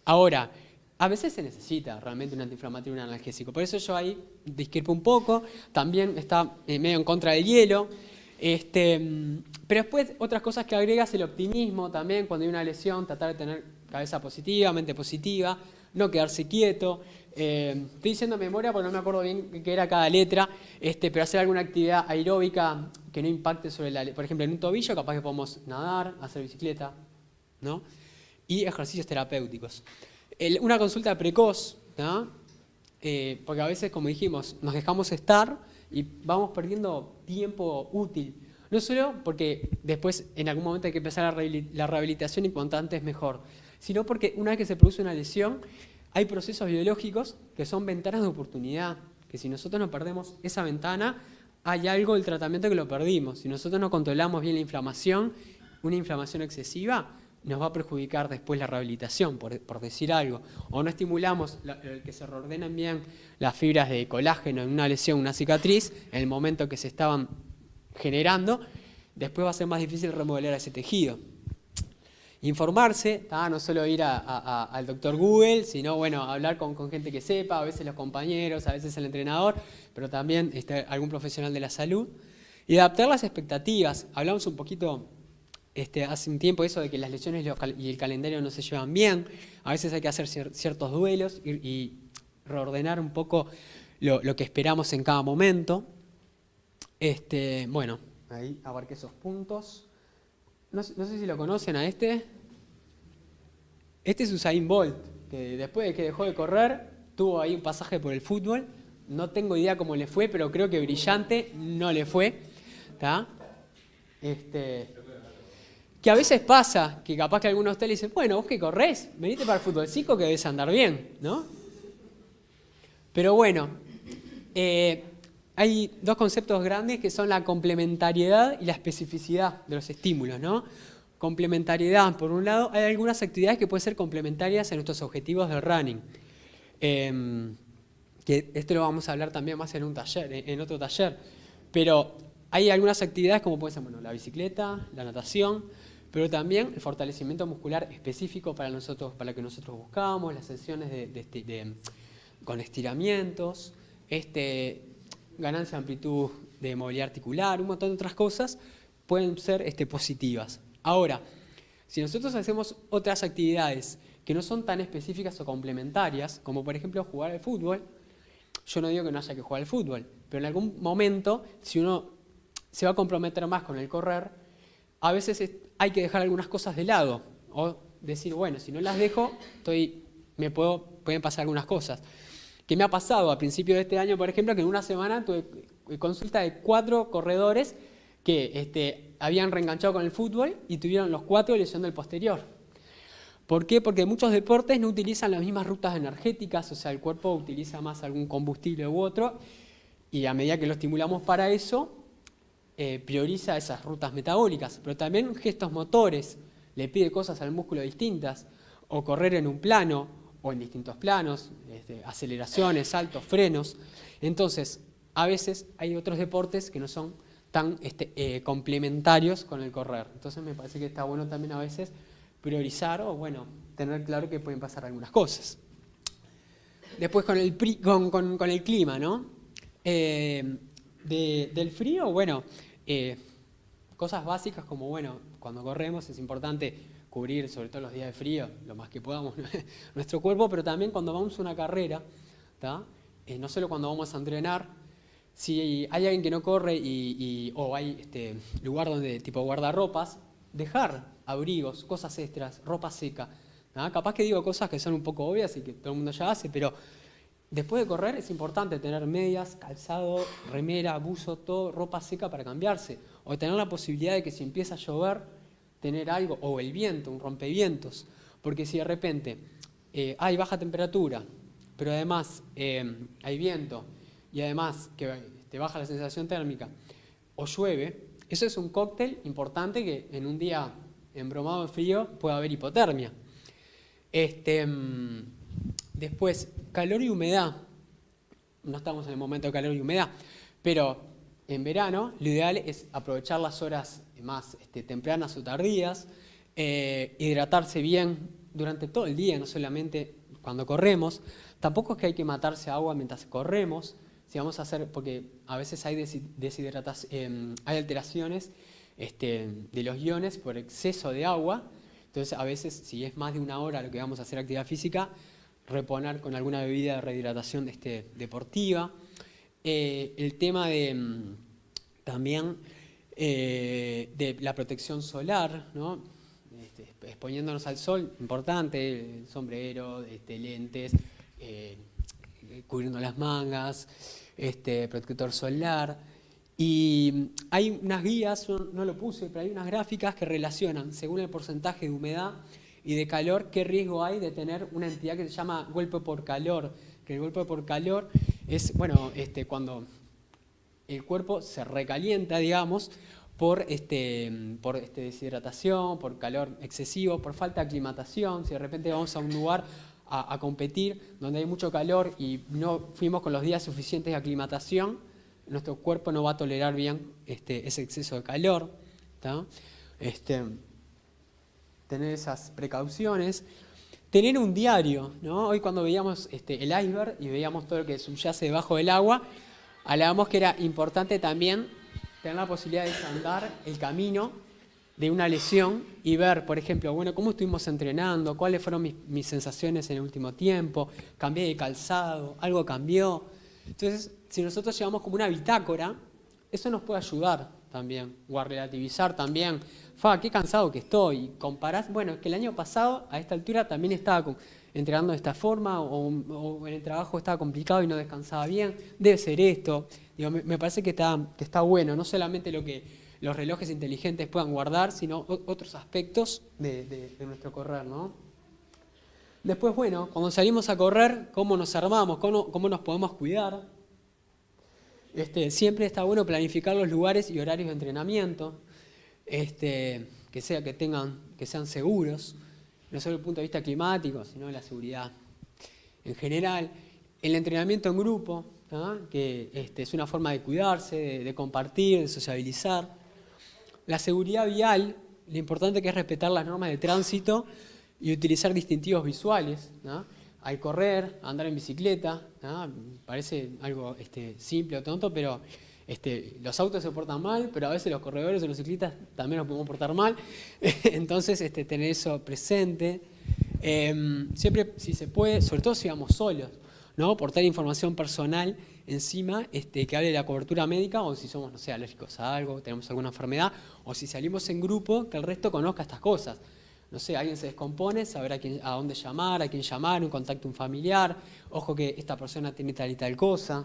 Ahora, a veces se necesita realmente un antiinflamatorio y un analgésico, por eso yo ahí discrepo un poco, también está medio en contra del hielo, pero después otras cosas que agrega es el optimismo también, cuando hay una lesión, tratar de tener cabeza positiva, mente positiva, no quedarse quieto. Estoy diciendo memoria porque no me acuerdo bien qué era cada letra, pero hacer alguna actividad aeróbica que no impacte sobre por ejemplo, en un tobillo capaz que podemos nadar, hacer bicicleta, ¿no? Y ejercicios terapéuticos. Una consulta precoz, ¿no? Porque a veces, como dijimos, nos dejamos estar y vamos perdiendo tiempo útil. No solo porque después en algún momento hay que empezar la rehabilitación y cuanto antes mejor, sino porque una vez que se produce una lesión, hay procesos biológicos que son ventanas de oportunidad, que si nosotros no perdemos esa ventana, hay algo del tratamiento que lo perdimos. Si nosotros no controlamos bien la inflamación, una inflamación excesiva nos va a perjudicar después la rehabilitación, por decir algo. O no estimulamos que se reordenen bien las fibras de colágeno en una lesión, una cicatriz, en el momento que se estaban generando, después va a ser más difícil remodelar ese tejido. Informarse, no solo ir al doctor Google, sino bueno, hablar con gente que sepa, a veces los compañeros, a veces el entrenador, pero también algún profesional de la salud. Y adaptar las expectativas. Hablamos un poquito hace un tiempo eso de que las lesiones y el calendario no se llevan bien. A veces hay que hacer ciertos duelos y reordenar un poco lo que esperamos en cada momento. Bueno, ahí abarqué esos puntos. No sé si lo conocen a este. Este es Usain Bolt, que después de que dejó de correr, tuvo ahí un pasaje por el fútbol. No tengo idea cómo le fue, pero creo que brillante no le fue. ¿Tá? Que a veces pasa, que capaz que algunos de ustedes le dicen, bueno, vos que corres, venite para el fútbol 5 que debes andar bien, ¿no? Pero bueno, hay dos conceptos grandes que son la complementariedad y la especificidad de los estímulos, ¿no? Complementariedad, por un lado, hay algunas actividades que pueden ser complementarias a nuestros objetivos del running. Que que esto lo vamos a hablar también más en un taller, en otro taller, pero hay algunas actividades como puede ser, bueno, la bicicleta, la natación, pero también el fortalecimiento muscular específico para que nosotros buscamos, las sesiones con estiramientos, ganancia de amplitud de movilidad articular, un montón de otras cosas pueden ser positivas. Ahora, si nosotros hacemos otras actividades que no son tan específicas o complementarias, como por ejemplo jugar al fútbol, yo no digo que no haya que jugar al fútbol, pero en algún momento, si uno se va a comprometer más con el correr, a veces hay que dejar algunas cosas de lado, o decir, bueno, si no las dejo, pueden pasar algunas cosas. ¿Qué me ha pasado a principio de este año, por ejemplo, que en una semana tuve consulta de 4 corredores que habían reenganchado con el fútbol y tuvieron los 4 lesión del posterior? ¿Por qué? Porque muchos deportes no utilizan las mismas rutas energéticas, o sea, el cuerpo utiliza más algún combustible u otro, y a medida que lo estimulamos para eso, prioriza esas rutas metabólicas, pero también gestos motores, le pide cosas al músculo distintas, o correr en un plano, o en distintos planos, aceleraciones, saltos, frenos. Entonces, a veces hay otros deportes que no son tan complementarios con el correr. Entonces me parece que está bueno también a veces priorizar o bueno, tener claro que pueden pasar algunas cosas. Después con el clima, ¿no? Del frío, bueno, cosas básicas como, bueno, cuando corremos es importante cubrir, sobre todo los días de frío, lo más que podamos, nuestro cuerpo, pero también cuando vamos a una carrera, no solo cuando vamos a entrenar. Si hay alguien que no corre o hay lugar donde tipo guardarropas, dejar abrigos, cosas extras, ropa seca. Capaz que digo cosas que son un poco obvias y que todo el mundo ya hace, pero después de correr es importante tener medias, calzado, remera, buzo, todo, ropa seca para cambiarse. O tener la posibilidad de que si empieza a llover, tener algo, o el viento, un rompevientos. Porque si de repente hay baja temperatura, pero además hay viento, y además que te baja la sensación térmica, o llueve, eso es un cóctel importante que en un día embromado de frío puede haber hipotermia. Después, calor y humedad. No estamos en el momento de calor y humedad, pero en verano lo ideal es aprovechar las horas más tempranas o tardías, hidratarse bien durante todo el día, no solamente cuando corremos. Tampoco es que hay que matarse agua mientras corremos, si vamos a hacer, porque a veces hay hay alteraciones de los iones por exceso de agua. Entonces a veces, si es más de una hora lo que vamos a hacer actividad física, reponer con alguna bebida de rehidratación deportiva. El tema también de la protección solar, ¿no? Exponiéndonos al sol, importante, el sombrero, lentes, cubriendo las mangas, protector solar. Y hay unas guías, no lo puse, pero hay unas gráficas que relacionan, según el porcentaje de humedad y de calor, qué riesgo hay de tener una entidad que se llama golpe por calor. Que el golpe por calor es, bueno, cuando el cuerpo se recalienta, digamos, por deshidratación, por calor excesivo, por falta de aclimatación. Si de repente vamos a un lugar a competir donde hay mucho calor y no fuimos con los días suficientes de aclimatación, nuestro cuerpo no va a tolerar bien ese exceso de calor. Tener esas precauciones. Tener un diario, ¿no? Hoy cuando veíamos el iceberg y veíamos todo lo que subyace debajo del agua, hablábamos que era importante también tener la posibilidad de andar el camino de una lesión y ver, por ejemplo, bueno, cómo estuvimos entrenando, cuáles fueron mis sensaciones en el último tiempo, cambié de calzado, algo cambió. Entonces, si nosotros llevamos como una bitácora, eso nos puede ayudar también, o a relativizar también. Qué cansado que estoy. Comparás, bueno, es que el año pasado a esta altura también estaba entrenando de esta forma, o en el trabajo estaba complicado y no descansaba bien. Debe ser esto. Digo, me parece que está bueno, no solamente lo que los relojes inteligentes puedan guardar, sino otros aspectos de nuestro correr, ¿no? Después, bueno, cuando salimos a correr, ¿cómo nos armamos? ¿Cómo nos podemos cuidar? Siempre está bueno planificar los lugares y horarios de entrenamiento, que sean seguros, no solo desde el punto de vista climático, sino de la seguridad en general. El entrenamiento en grupo, que es una forma de cuidarse, de compartir, de sociabilizar. La seguridad vial, lo importante que es respetar las normas de tránsito y utilizar distintivos visuales, ¿no? Al correr, andar en bicicleta, ¿no? Parece algo simple o tonto, pero los autos se portan mal, pero a veces los corredores o los ciclistas también nos podemos portar mal. Entonces, tener eso presente. Siempre, si se puede, sobre todo si vamos solos, ¿no? Portar información personal encima que hable de la cobertura médica, o si somos, no sé, alérgicos a algo, tenemos alguna enfermedad, o si salimos en grupo, que el resto conozca estas cosas. No sé, alguien se descompone, saber a dónde llamar, a quién llamar, un contacto un familiar, ojo que esta persona tiene tal y tal cosa.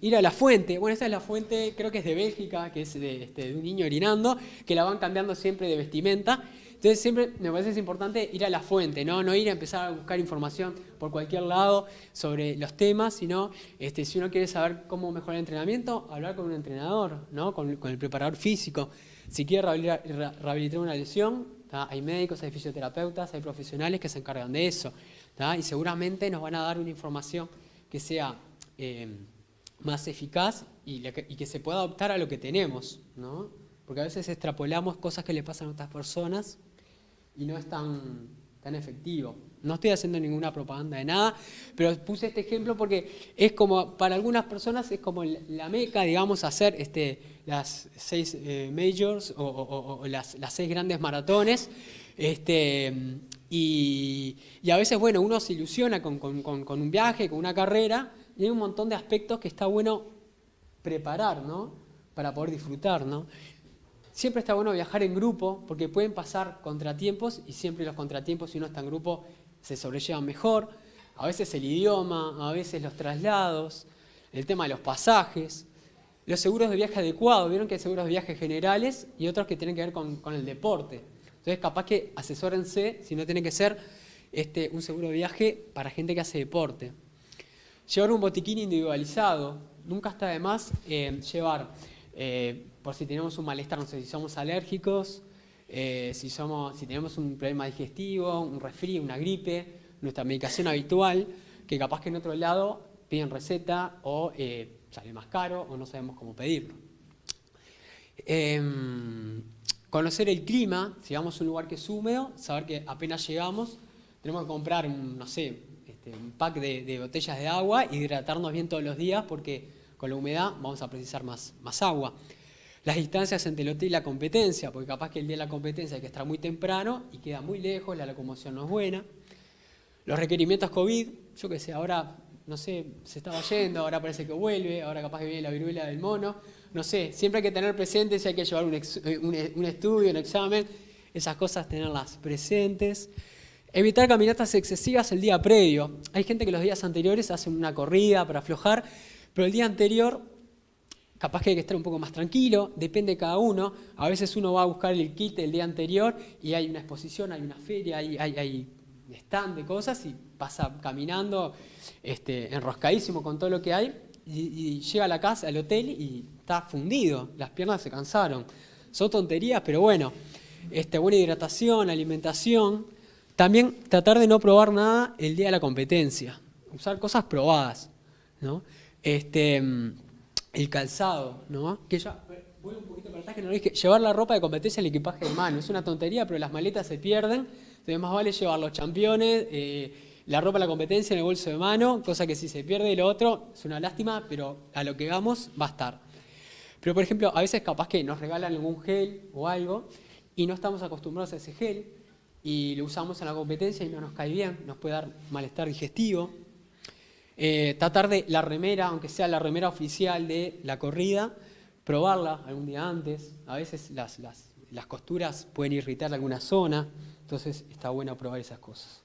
Ir a la fuente, bueno, esta es la fuente, creo que es de Bélgica, que es de un niño orinando, que la van cambiando siempre de vestimenta. Entonces siempre me parece que es importante ir a la fuente, no ir a empezar a buscar información por cualquier lado sobre los temas, sino si uno quiere saber cómo mejorar el entrenamiento, hablar con un entrenador, ¿no? con el preparador físico. Si quiere rehabilitar una lesión, ¿tá? Hay médicos, hay fisioterapeutas, hay profesionales que se encargan de eso, ¿tá? Y seguramente nos van a dar una información que sea más eficaz y que se pueda adaptar a lo que tenemos, ¿no? Porque a veces extrapolamos cosas que le pasan a otras personas y no es tan efectivo. No estoy haciendo ninguna propaganda de nada, pero puse este ejemplo porque es como, para algunas personas es como la meca, digamos, hacer las 6 majors o las 6 grandes maratones. Y a veces, bueno, uno se ilusiona con un viaje, con una carrera, y hay un montón de aspectos que está bueno preparar, ¿no? Para poder disfrutar, ¿no? Siempre está bueno viajar en grupo porque pueden pasar contratiempos y siempre los contratiempos, si uno está en grupo, se sobrellevan mejor. A veces el idioma, a veces los traslados, el tema de los pasajes, los seguros de viaje adecuados. Vieron que hay seguros de viaje generales y otros que tienen que ver con el deporte. Entonces capaz que asesórense si no tiene que ser un seguro de viaje para gente que hace deporte. Llevar un botiquín individualizado. Nunca está de más llevar... por si tenemos un malestar, no sé, si somos alérgicos, si tenemos un problema digestivo, un resfrío, una gripe, nuestra medicación habitual, que capaz que en otro lado piden receta o sale más caro o no sabemos cómo pedirlo. Conocer el clima, si vamos a un lugar que es húmedo, saber que apenas llegamos, tenemos que comprar un pack de botellas de agua y hidratarnos bien todos los días porque con la humedad vamos a precisar más agua. Las distancias entre el hotel y la competencia, porque capaz que el día de la competencia hay que estar muy temprano y queda muy lejos, la locomoción no es buena. Los requerimientos COVID, yo qué sé, ahora, no sé, se estaba yendo, ahora parece que vuelve, ahora capaz que viene la viruela del mono, no sé, siempre hay que tener presente si hay que llevar un estudio, un examen, esas cosas tenerlas presentes. Evitar caminatas excesivas el día previo. Hay gente que los días anteriores hacen una corrida para aflojar, pero el día anterior, capaz que hay que estar un poco más tranquilo, depende de cada uno. A veces uno va a buscar el kit el día anterior y hay una exposición, hay una feria, hay stand de cosas y pasa caminando enroscadísimo con todo lo que hay y llega a la casa, al hotel y está fundido, las piernas se cansaron. Son tonterías, pero bueno, buena hidratación, alimentación. También tratar de no probar nada el día de la competencia, usar cosas probadas, ¿no? El calzado, ¿no? Que ya, vuelvo un poquito para atrás que no lo dije, llevar la ropa de competencia en el equipaje de mano, es una tontería, pero las maletas se pierden, entonces más vale llevar los championes, la ropa de la competencia en el bolso de mano, cosa que si se pierde lo otro es una lástima, pero a lo que vamos va a estar. Pero por ejemplo, a veces capaz que nos regalan algún gel o algo y no estamos acostumbrados a ese gel y lo usamos en la competencia y no nos cae bien, nos puede dar malestar digestivo. Tratar de la remera, aunque sea la remera oficial de la corrida, probarla algún día antes. A veces las costuras pueden irritar alguna zona, entonces está bueno probar esas cosas.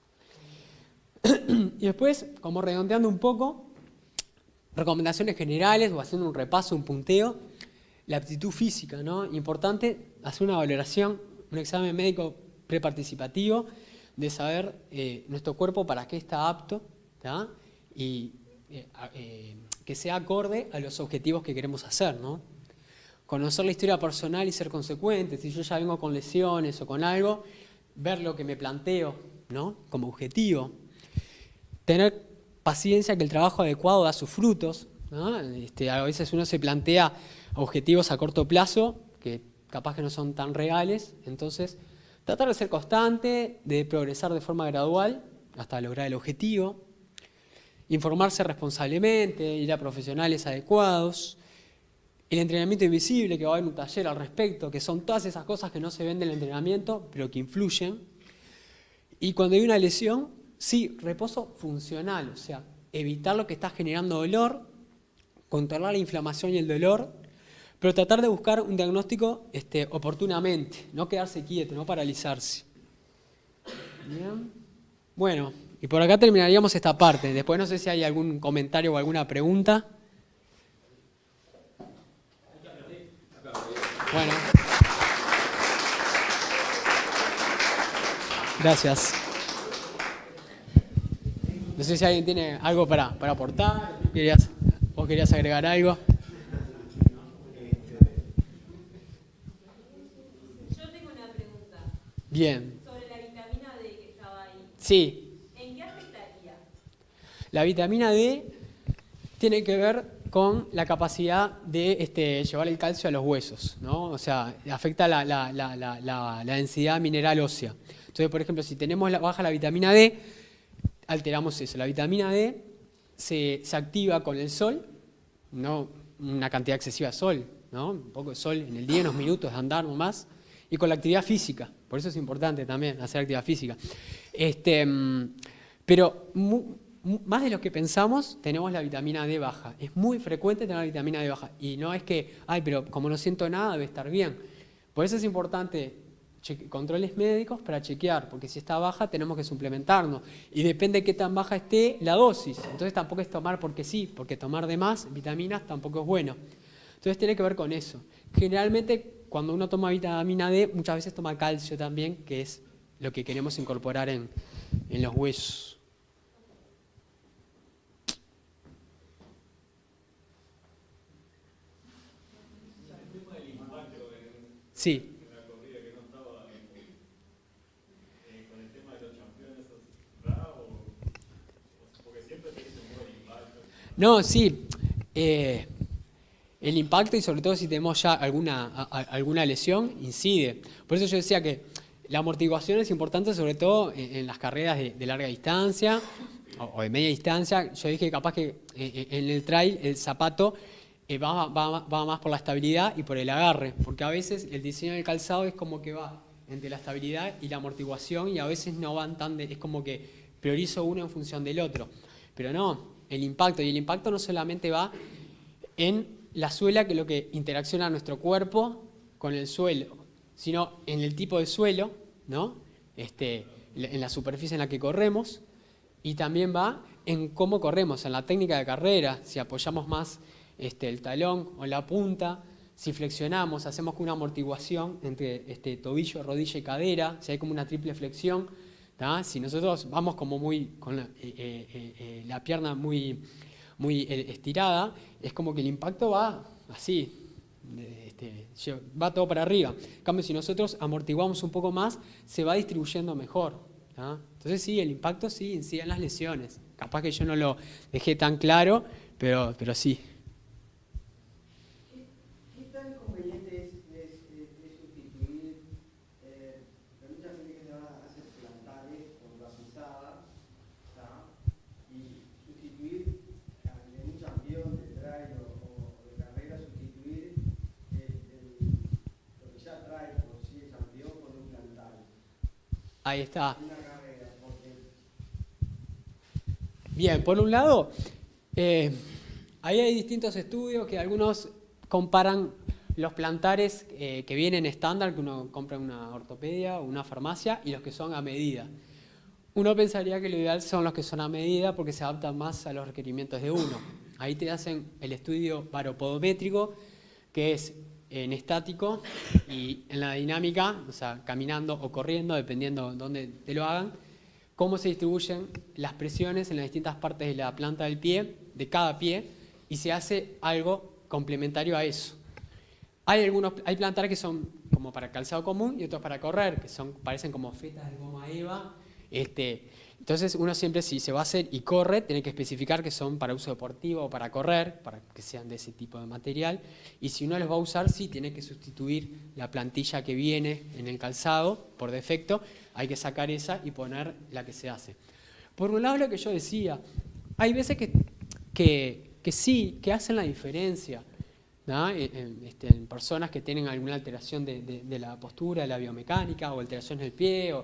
Y después, como redondeando un poco, recomendaciones generales o haciendo un repaso, un punteo, la aptitud física, ¿no? Importante hacer una valoración, un examen médico preparticipativo de saber nuestro cuerpo para qué está apto, ¿tá? Y que sea acorde a los objetivos que queremos hacer, ¿no? Conocer la historia personal y ser consecuente. Si yo ya vengo con lesiones o con algo, ver lo que me planteo, ¿no? Como objetivo. tener paciencia, que el trabajo adecuado da sus frutos, ¿no? A veces uno se plantea objetivos a corto plazo que capaz que no son tan reales, entonces tratar de ser constante, de progresar de forma gradual hasta lograr el objetivo, informarse responsablemente, ir a profesionales adecuados, el entrenamiento invisible, que va a haber un taller al respecto, que son todas esas cosas que no se ven del entrenamiento, pero que influyen. Y cuando hay una lesión, sí, reposo funcional, o sea, evitar lo que está generando dolor, controlar la inflamación y el dolor, pero tratar de buscar un diagnóstico oportunamente, no quedarse quieto, no paralizarse. Bien. Bueno, y por acá terminaríamos esta parte. Después no sé si hay algún comentario o alguna pregunta. Bueno. Gracias. No sé si alguien tiene algo para aportar. ¿Vos querías agregar algo? Yo tengo una pregunta. Bien. Sobre la vitamina D que estaba ahí. Sí. ¿En qué afectaría? La vitamina D tiene que ver con la capacidad de llevar el calcio a los huesos, ¿no? O sea, afecta la densidad mineral ósea. Entonces, por ejemplo, si tenemos baja la vitamina D, alteramos eso. La vitamina D se activa con el sol, no una cantidad excesiva de sol, ¿no? Un poco de sol en el día, unos minutos de andar nomás, y con la actividad física. Por eso es importante también hacer actividad física. Pero más de lo que pensamos, tenemos la vitamina D baja. Es muy frecuente tener la vitamina D baja. Y no es que, pero como no siento nada, debe estar bien. Por eso es importante controles médicos para chequear, porque si está baja tenemos que suplementarnos. Y depende de qué tan baja esté la dosis. Entonces tampoco es tomar porque sí, porque tomar de más vitaminas tampoco es bueno. Entonces tiene que ver con eso. Generalmente cuando uno toma vitamina D, muchas veces toma calcio también, que es lo que queremos incorporar en los huesos. Sí. No, sí. El impacto y sobre todo si tenemos ya alguna lesión, incide. Por eso yo decía que la amortiguación es importante sobre todo en las carreras de larga distancia o de media distancia. Yo dije capaz que en el trail el zapato va más por la estabilidad y por el agarre, porque a veces el diseño del calzado es como que va entre la estabilidad y la amortiguación y a veces no van es como que priorizo uno en función del otro. Pero no, el impacto, y el impacto no solamente va en la suela, que es lo que interacciona nuestro cuerpo con el suelo, sino en el tipo de suelo, ¿no? En la superficie en la que corremos, y también va en cómo corremos, en la técnica de carrera, si apoyamos más el talón o la punta, si flexionamos, hacemos una amortiguación entre tobillo, rodilla y cadera, si hay como una triple flexión, ¿tá? Si nosotros vamos como muy con la pierna muy estirada, es como que el impacto va así, va todo para arriba. En cambio, si nosotros amortiguamos un poco más, se va distribuyendo mejor, ¿tá? Entonces sí, el impacto sí incide en las lesiones. Capaz que yo no lo dejé tan claro, pero sí. ¿Qué tan conveniente es sustituir, hay mucha gente que se va a hacer plantares con la pisada, ¿tá? Y sustituir en un campeón de trail o de carrera, sustituir lo que ya trae por sí el campeón con un plantar? Ahí está. Una carrera, porque... Bien, por un lado, ahí hay distintos estudios que algunos comparan los plantares que vienen estándar, que uno compra en una ortopedia o una farmacia, y los que son a medida. Uno pensaría que lo ideal son los que son a medida porque se adaptan más a los requerimientos de uno. Ahí te hacen el estudio baropodométrico, que es en estático y en la dinámica, o sea, caminando o corriendo, dependiendo de dónde te lo hagan, cómo se distribuyen las presiones en las distintas partes de la planta del pie, de cada pie, y se hace algo complementario a eso. Hay plantares que son como para calzado común y otros para correr, que parecen como fetas de goma eva, Entonces uno siempre, si se va a hacer y corre, tiene que especificar que son para uso deportivo o para correr, para que sean de ese tipo de material. Y si uno los va a usar, sí, tiene que sustituir la plantilla que viene en el calzado por defecto. Hay que sacar esa y poner la que se hace. Por un lado, lo que yo decía, hay veces que sí, que hacen la diferencia, ¿no? En personas que tienen alguna alteración de la postura, de la biomecánica, o alteraciones del pie,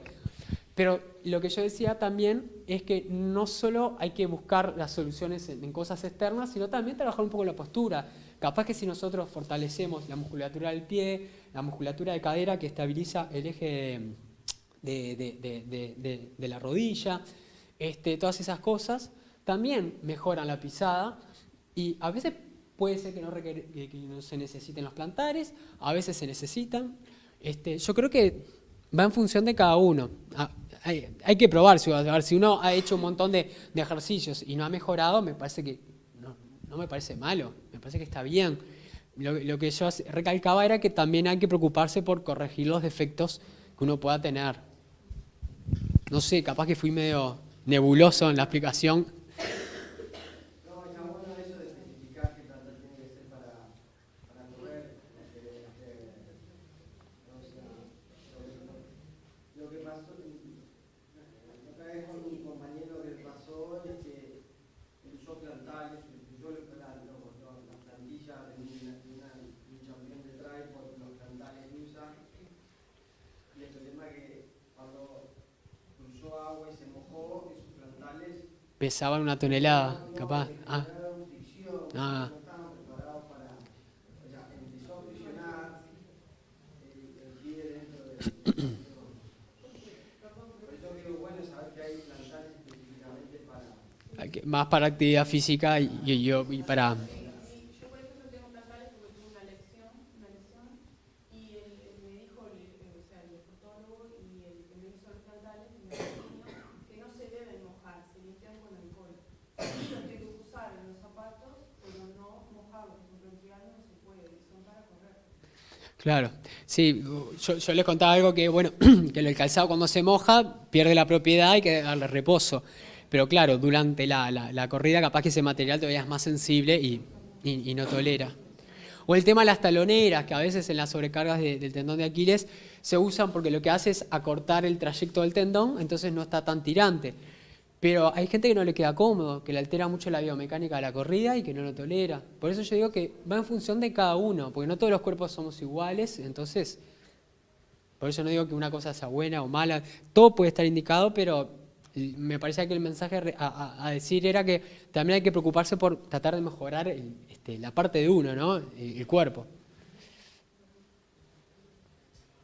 pero lo que yo decía también es que no solo hay que buscar las soluciones en cosas externas, sino también trabajar un poco la postura. Capaz que si nosotros fortalecemos la musculatura del pie, la musculatura de cadera que estabiliza el eje de la rodilla, todas esas cosas también mejoran la pisada, y a veces puede ser que no se necesiten los plantares, a veces se necesitan. Yo creo que va en función de cada uno. Hay que probar. A ver, si uno ha hecho un montón de ejercicios y no ha mejorado, me parece que no me parece malo, me parece que está bien. Lo que yo recalcaba era que también hay que preocuparse por corregir los defectos que uno pueda tener. No sé, capaz que fui medio nebuloso en la explicación. No, está bueno eso de especificar qué tanto tiene que ser para correr. O sea, lo que pasó, otra vez con un compañero que pasó es que usó plantales, usó la plantilla de un champión de trail por los plantales que usa. Y el problema es que cuando cruzó agua y se mojó, esos plantales Pesaban 1 tonelada, capaz. fricción, Ah. no estaban preparados para, o sea, empezó a friccionar el pie dentro del por eso digo, bueno, saber que hay plantales específicamente para Más para actividad física y para... Yo, por ejemplo, tengo plantales porque tuve una lesión, y me dijo, o sea, el ortotólogo y el que me hizo los plantales, me dijo que no se deben mojar, se limpian con alcohol. Sí, los tengo que usar en los zapatos, pero no mojarlos, porque en realidad no se puede, son para correr. Claro, sí, yo les contaba algo que, bueno, que el calzado cuando se moja pierde la propiedad, hay que darle reposo. Pero claro, durante la corrida capaz que ese material todavía es más sensible y no tolera. O el tema de las taloneras, que a veces en las sobrecargas del tendón de Aquiles se usan porque lo que hace es acortar el trayecto del tendón, entonces no está tan tirante. Pero hay gente que no le queda cómodo, que le altera mucho la biomecánica de la corrida y que no lo tolera. Por eso yo digo que va en función de cada uno, porque no todos los cuerpos somos iguales, entonces, por eso no digo que una cosa sea buena o mala, todo puede estar indicado, pero me parecía que el mensaje a decir era que también hay que preocuparse por tratar de mejorar la parte de uno, ¿no? El cuerpo.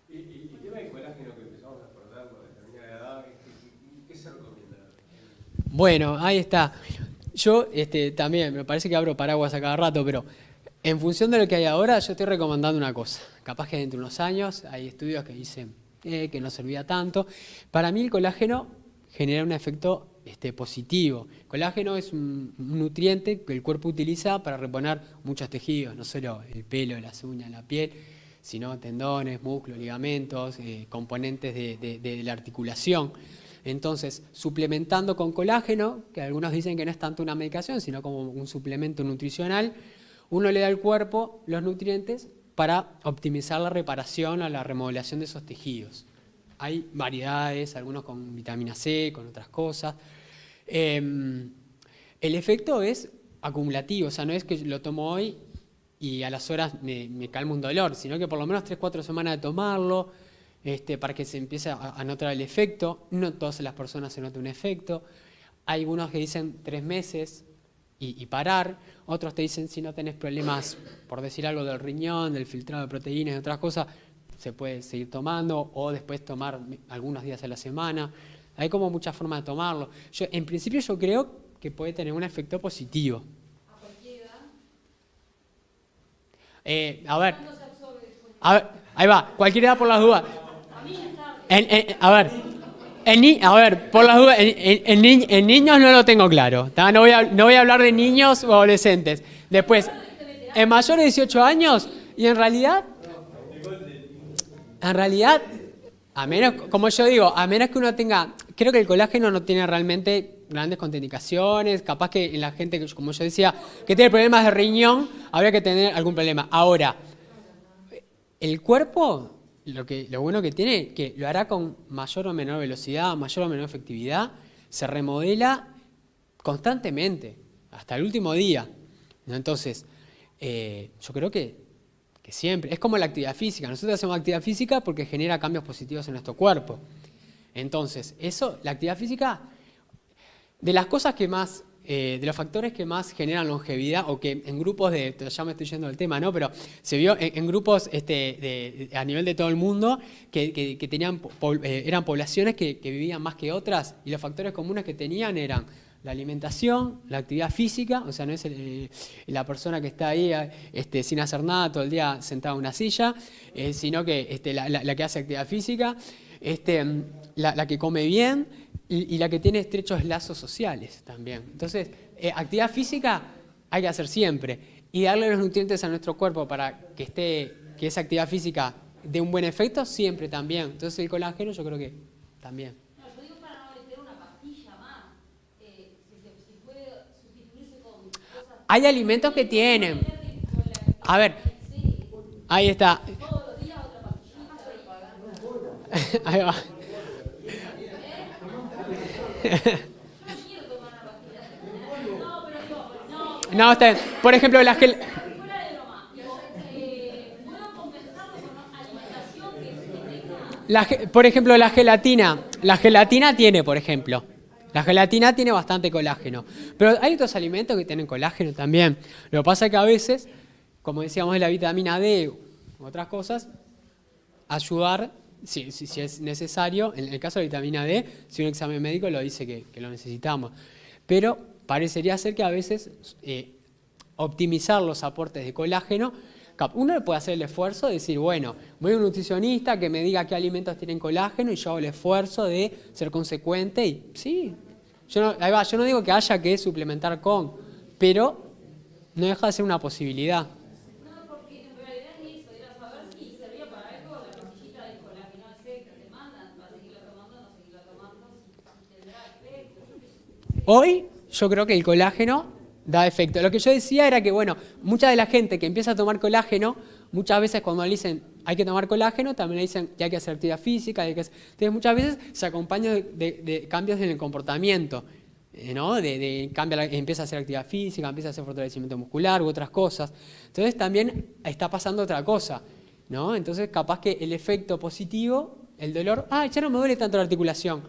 Y el tema del colágeno que empezamos a perder por determinada edad, ¿qué se recomienda? Bueno, ahí está. Yo también, me parece que abro paraguas a cada rato, pero en función de lo que hay ahora, yo estoy recomendando una cosa. Capaz que dentro de unos años hay estudios que dicen que no servía tanto. Para mí el colágeno genera un efecto positivo. El colágeno es un nutriente que el cuerpo utiliza para reponer muchos tejidos, no solo el pelo, las uñas, la piel, sino tendones, músculos, ligamentos, componentes de la articulación. Entonces, suplementando con colágeno, que algunos dicen que no es tanto una medicación, sino como un suplemento nutricional, uno le da al cuerpo los nutrientes para optimizar la reparación o la remodelación de esos tejidos. Hay variedades, algunos con vitamina C, con otras cosas. El efecto es acumulativo, o sea, no es que lo tomo hoy y a las horas me calma un dolor, sino que por lo menos 3-4 semanas de tomarlo, para que se empiece a notar el efecto. No todas las personas se nota un efecto. Hay algunos que dicen 3 meses y parar, otros te dicen si no tenés problemas, por decir algo, del riñón, del filtrado de proteínas y otras cosas, se puede seguir tomando o después tomar algunos días a la semana. Hay como muchas formas de tomarlo. En principio yo creo que puede tener un efecto positivo. ¿A cualquier edad? A ver, ¿Cuándo se absorbe después? ahí va, cualquier edad por las dudas. A mí ya está. A ver, por las dudas, en niños no lo tengo claro. No voy a hablar de niños o adolescentes. Después, en mayores de 18 años, y en realidad, a menos, como yo digo, a menos que uno tenga, creo que el colágeno no tiene realmente grandes contraindicaciones. Capaz que en la gente, como yo decía, que tiene problemas de riñón, habría que tener algún problema. Ahora, el cuerpo, lo bueno que tiene, que lo hará con mayor o menor velocidad, mayor o menor efectividad, se remodela constantemente, hasta el último día, ¿no? Entonces, yo creo que siempre, es como la actividad física. Nosotros hacemos actividad física porque genera cambios positivos en nuestro cuerpo. Entonces, eso, la actividad física, de las cosas que más, de los factores que más generan longevidad, o que en grupos ya me estoy yendo del tema, ¿no? Pero se vio en grupos a nivel de todo el mundo que tenían, eran poblaciones que vivían más que otras, y los factores comunes que tenían eran la alimentación, la actividad física, o sea, no es la persona que está ahí sin hacer nada todo el día sentada en una silla, sino que la que hace actividad física, la que come bien y la que tiene estrechos lazos sociales también. Entonces, actividad física hay que hacer siempre, y darle los nutrientes a nuestro cuerpo para que esa actividad física dé un buen efecto siempre también. Entonces, el colágeno yo creo que también. Hay alimentos que tienen. A ver, ahí está. Ahí va. No, está bien. Por ejemplo, por ejemplo, la gelatina. La gelatina tiene, por ejemplo. La gelatina tiene bastante colágeno. Pero hay otros alimentos que tienen colágeno también. Lo que pasa es que a veces, como decíamos de la vitamina D u otras cosas, ayudar, si es necesario, en el caso de la vitamina D, si un examen médico lo dice que lo necesitamos. Pero parecería ser que a veces optimizar los aportes de colágeno, uno puede hacer el esfuerzo de decir, bueno, voy a un nutricionista que me diga qué alimentos tienen colágeno y yo hago el esfuerzo de ser consecuente y sí, yo no digo que haya que suplementar pero no deja de ser una posibilidad. No, porque en realidad es eso, era saber si servía para algo la pastillita de colágeno efecto, te mandan, va a seguirla tomando, no seguirla tomando, si tendrá efecto. Hoy yo creo que el colágeno da efecto. Lo que yo decía era que, bueno, mucha de la gente que empieza a tomar colágeno, muchas veces cuando le dicen hay que tomar colágeno, también le dicen que hay que hacer actividad física. Entonces muchas veces se acompaña de cambios en el comportamiento, ¿no? Empieza a hacer actividad física, empieza a hacer fortalecimiento muscular u otras cosas. Entonces también está pasando otra cosa, ¿no? Entonces capaz que el efecto positivo, el dolor, ya no me duele tanto la articulación.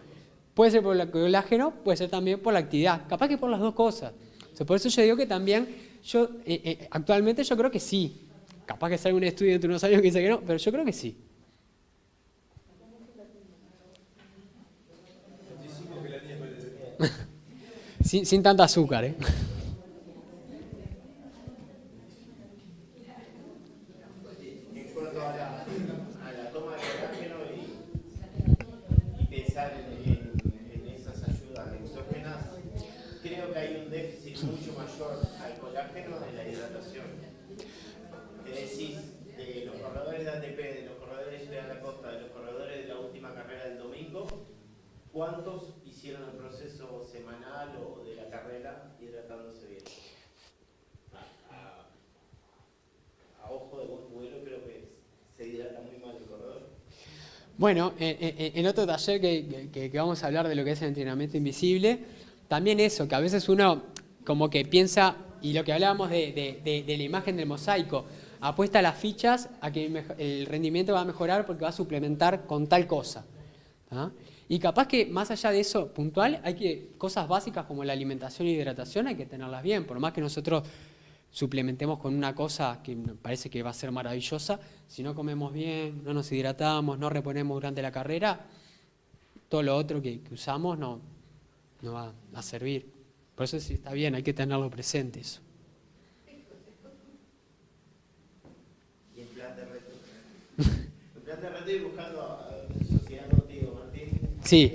Puede ser por el colágeno, puede ser también por la actividad. Capaz que por las dos cosas. O sea, por eso yo digo que también, actualmente yo creo que sí. Capaz que salga un estudio dentro de unos años que dice que no, pero yo creo que sí. sin tanto azúcar, ¿eh? En cuanto a la toma de colágeno y pensar en esas ayudas exógenas, creo que hay un déficit mucho mayor al colágeno en la hidratación. Es decir, de los corredores de ATP, de los corredores de la costa, de los corredores de la última carrera del domingo, ¿cuántos hicieron el proceso semanal o de la carrera hidratándose bien? A ojo de buen vuelo creo que se hidrata muy mal el corredor. Bueno, en otro taller que vamos a hablar de lo que es el entrenamiento invisible, también eso, que a veces uno como que piensa, y lo que hablábamos de la imagen del mosaico, apuesta las fichas a que el rendimiento va a mejorar porque va a suplementar con tal cosa. ¿Ah? Y capaz que más allá de eso puntual, cosas básicas como la alimentación y hidratación hay que tenerlas bien, por más que nosotros suplementemos con una cosa que me parece que va a ser maravillosa, si no comemos bien, no nos hidratamos, no reponemos durante la carrera, todo lo otro que usamos no va a servir. Por eso sí está bien, hay que tenerlo presente eso. Y en plan de reto. En plan de reto y buscando sociedad contigo, Martín. Sí.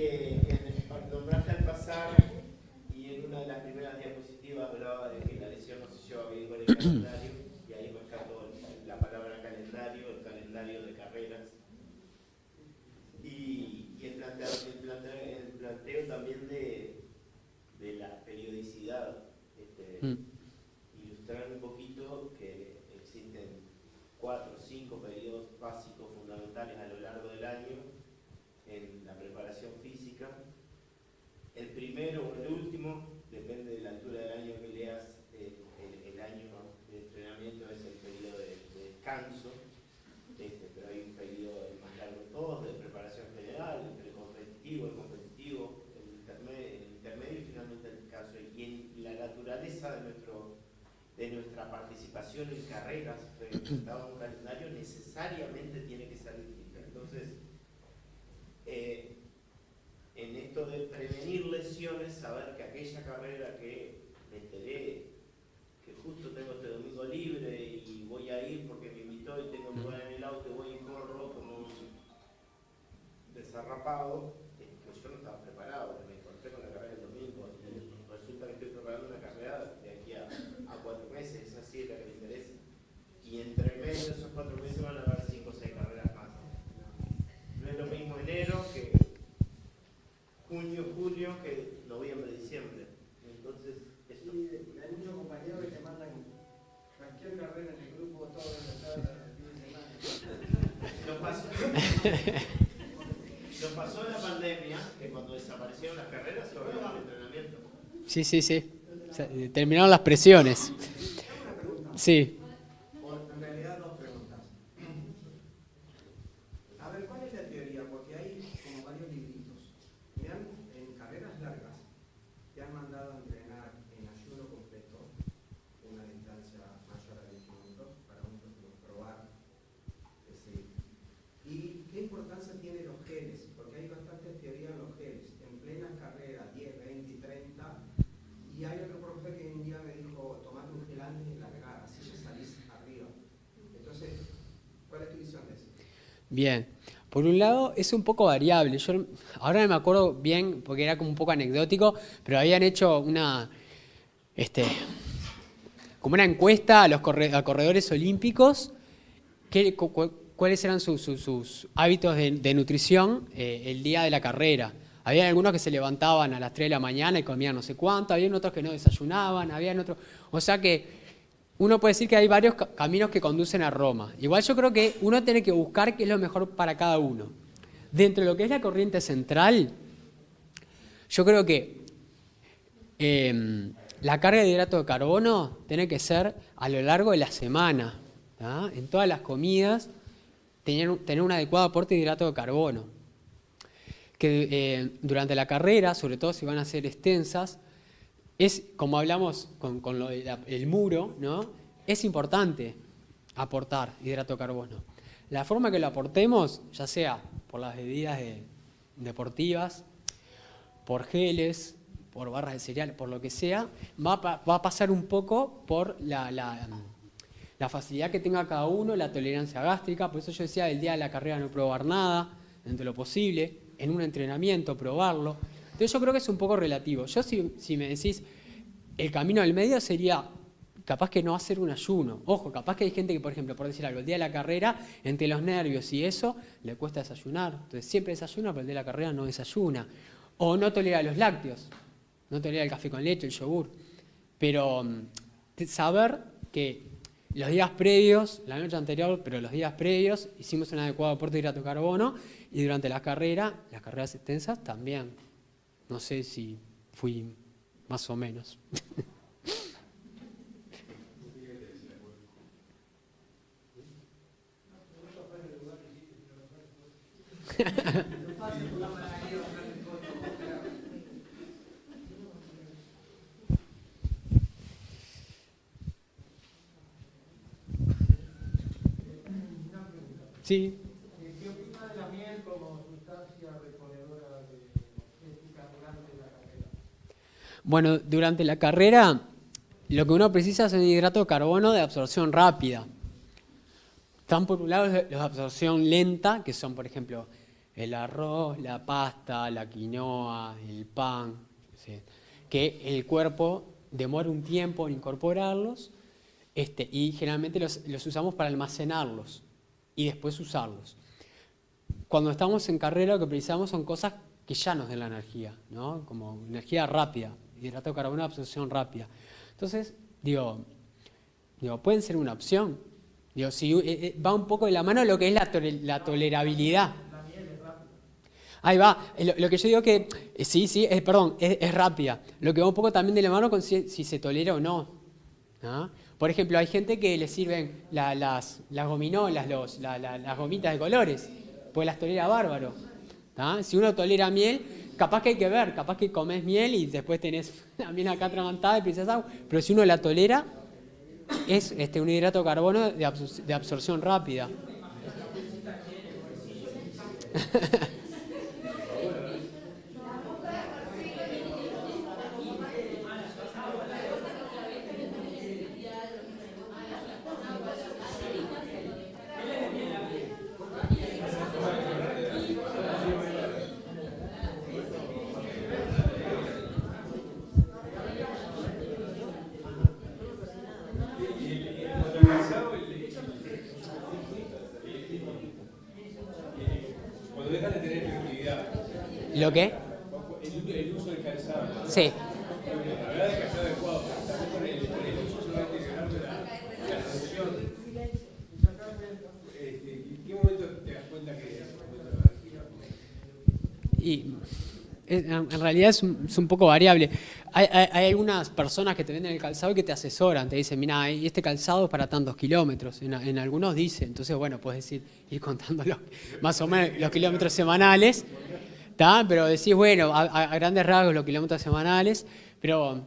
Nombraste al pasar y en una de las primeras diapositivas hablaba de que la lesión no se lleva bien con el calendario y ahí me escapó la palabra calendario, el calendario de carreras. Y el planteo ilustrar un poquito que existen 4 o 5 periodos básicos fundamentales a lo largo del año en la preparación física. El primero o el último, depende de la altura del año que leas, el año de entrenamiento es el periodo de descanso, pero hay un periodo más largo de todos, de preparación general, el precompetitivo, el competitivo, el intermedio y finalmente el caso. Y en la naturaleza de nuestra participación en carreras, presentado en un calendario, necesariamente tiene que ser distinta. Entonces, en esto de prevenir lesiones, saber que aquella carrera que me enteré que justo tengo este domingo libre y voy a ir porque me invitó y tengo lugar en el auto, voy y corro como un desarrapado, pues yo no estaba preparado, me encontré con la carrera del domingo y resulta que estoy preparando una carrera de aquí a 4 meses, esa sí es la que me interesa. Y entre medio de esos 4 meses van a haber 5 o 6 carreras más. No es lo mismo enero que junio, julio, que noviembre, diciembre. Entonces, eso. Sí, hay muchos compañeros que te mandan cualquier carrera en el grupo, todo el fin de semana. Nos pasó en la pandemia, que cuando desaparecieron las carreras, se volvió el entrenamiento. Sí, sí, sí. Terminaron las presiones. Sí. En realidad, 2 preguntas. A ver, ¿cuál es la teoría? Porque hay como varios libritos. En carreras largas, te han mandado a entrenar en ayuno completo, una distancia mayor a 10 kilómetros, para probar. ¿Y qué importancia tienen los geles? Porque hay bastantes teorías en los geles. En plenas carreras, 10, 20, 30. Y hay otro profe que un día me dijo, tomate un gel antes de largar, así ya salís arriba. Entonces, ¿cuál es tu visión de eso? Bien. Por un lado, es un poco variable. Yo ahora no me acuerdo bien, porque era como un poco anecdótico, pero habían hecho como una encuesta a corredores olímpicos, cuáles eran sus hábitos de nutrición el día de la carrera. Había algunos que se levantaban a las 3 de la mañana y comían no sé cuánto, había otros que no desayunaban, habían otros. O sea que uno puede decir que hay varios caminos que conducen a Roma. Igual yo creo que uno tiene que buscar qué es lo mejor para cada uno. Dentro de lo que es la corriente central, yo creo que la carga de hidrato de carbono tiene que ser a lo largo de la semana. ¿tá? En todas las comidas, tener un adecuado aporte de hidrato de carbono. Que durante la carrera, sobre todo si van a ser extensas, es, como hablamos con lo del muro, ¿no? Es importante aportar hidrato de carbono. La forma que lo aportemos, ya sea por las bebidas deportivas, por geles, por barras de cereal, por lo que sea, va a pasar un poco por la facilidad que tenga cada uno, la tolerancia gástrica. Por eso yo decía, el día de la carrera no probar nada, dentro de lo posible, en un entrenamiento probarlo. Entonces yo creo que es un poco relativo. Yo si me decís, el camino del medio sería capaz que no hacer un ayuno. Ojo, capaz que hay gente que, por ejemplo, por decir algo, el día de la carrera, entre los nervios y eso, le cuesta desayunar. Entonces siempre desayuna, pero el día de la carrera no desayuna. O no tolera los lácteos, no tolera el café con leche, el yogur. Pero saber que los días previos, la noche anterior, pero los días previos, hicimos un adecuado aporte de hidrato de carbono y durante la carrera, las carreras extensas también. No sé si fui más o menos. Sí. ¿Qué opina de la miel como sustancia reponedora energética durante la carrera? Bueno, durante la carrera lo que uno precisa es un hidrato de carbono de absorción rápida. Están por un lado los de absorción lenta, que son, por ejemplo, el arroz, la pasta, la quinoa, el pan, ¿sí? Que el cuerpo demora un tiempo en incorporarlos y generalmente los usamos para almacenarlos y después usarlos. Cuando estamos en carrera lo que precisamos son cosas que ya nos den la energía, ¿no? Como energía rápida, hidrato de carbono de absorción rápida. Entonces, digo, pueden ser una opción. Digo, si va un poco de la mano lo que es la tolerabilidad. Ahí va. Lo que yo digo que, es rápida. Lo que va un poco también de la mano con si se tolera o no. ¿Ah? Por ejemplo, hay gente que le sirven las gominolas, las gomitas de colores, pues las tolera bárbaro. ¿Ah? Si uno tolera miel, capaz que hay que ver, capaz que comes miel y después tenés la miel acá atragantada y pisas agua. Pero si uno la tolera, es un hidrato de carbono de absorción rápida. Cuando dejan de tener efectividad, ¿Lo qué? el uso del calzado, Sí. la verdad es que calzado adecuado, también con el uso solamente de la sanción. ¿En qué momento te das cuenta que es un momento de Y en realidad es un poco variable. Hay algunas personas que te venden el calzado y que te asesoran, te dicen, mira, este calzado es para tantos kilómetros. En algunos dice, entonces bueno, puedes ir contando más o menos los kilómetros semanales, ¿tá? Pero decís, bueno, a grandes rasgos los kilómetros semanales, pero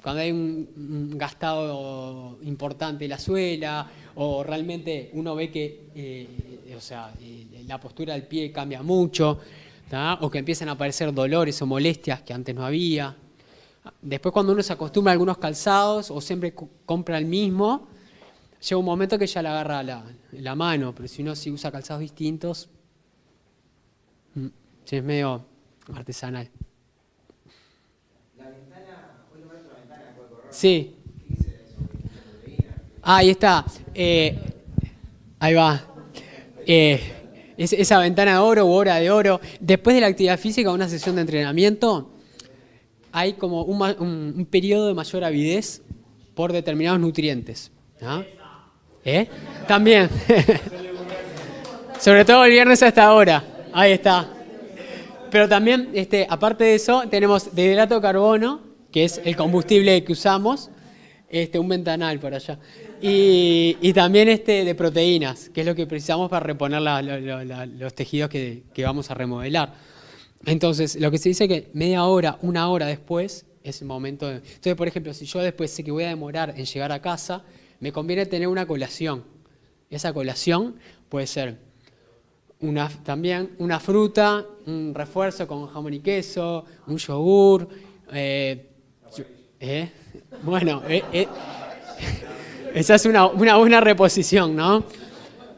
cuando hay un gastado importante de la suela o realmente uno ve que la postura del pie cambia mucho, ¿tá? O que empiezan a aparecer dolores o molestias que antes no había. Después cuando uno se acostumbra a algunos calzados o siempre compra el mismo, llega un momento que ya le agarra la mano, pero si uno sí usa calzados distintos, sí, es medio artesanal. La ventana, hoy nombraste una ventana de correr. Sí. ¿Qué dice eso? ¿Proteína? Ahí está. Ahí va. Esa ventana de oro u hora de oro. Después de la actividad física, una sesión de entrenamiento, hay como un periodo de mayor avidez por determinados nutrientes. ¿No? También. Sobre todo el viernes a esta hora. Ahí está. Pero también, aparte de eso, tenemos de hidrato de carbono, que es el combustible que usamos, un ventanal por allá. Y también de proteínas, que es lo que precisamos para reponer los tejidos que vamos a remodelar. Entonces, lo que se dice es que media hora, una hora después, es el momento de... Entonces, por ejemplo, si yo después sé que voy a demorar en llegar a casa, me conviene tener una colación. Esa colación puede ser también una fruta, un refuerzo con jamón y queso, un yogur. Bueno, esa es una buena reposición, ¿no?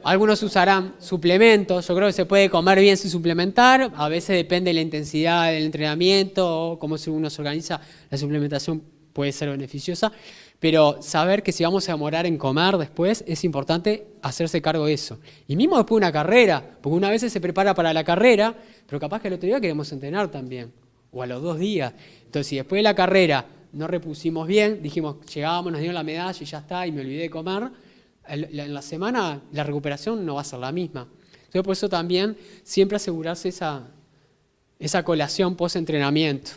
Algunos usarán suplementos. Yo creo que se puede comer bien sin suplementar. A veces depende de la intensidad del entrenamiento o cómo uno se organiza. La suplementación puede ser beneficiosa. Pero saber que si vamos a demorar en comer después, es importante hacerse cargo de eso. Y mismo después de una carrera, porque una vez se prepara para la carrera, pero capaz que el otro día queremos entrenar también, o a los 2 días. Entonces, si después de la carrera no repusimos bien, dijimos, llegábamos, nos dieron la medalla y ya está, y me olvidé de comer, en la semana la recuperación no va a ser la misma. Entonces, por eso también siempre asegurarse esa colación post-entrenamiento.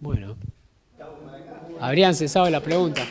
Bueno, habrían cesado las preguntas.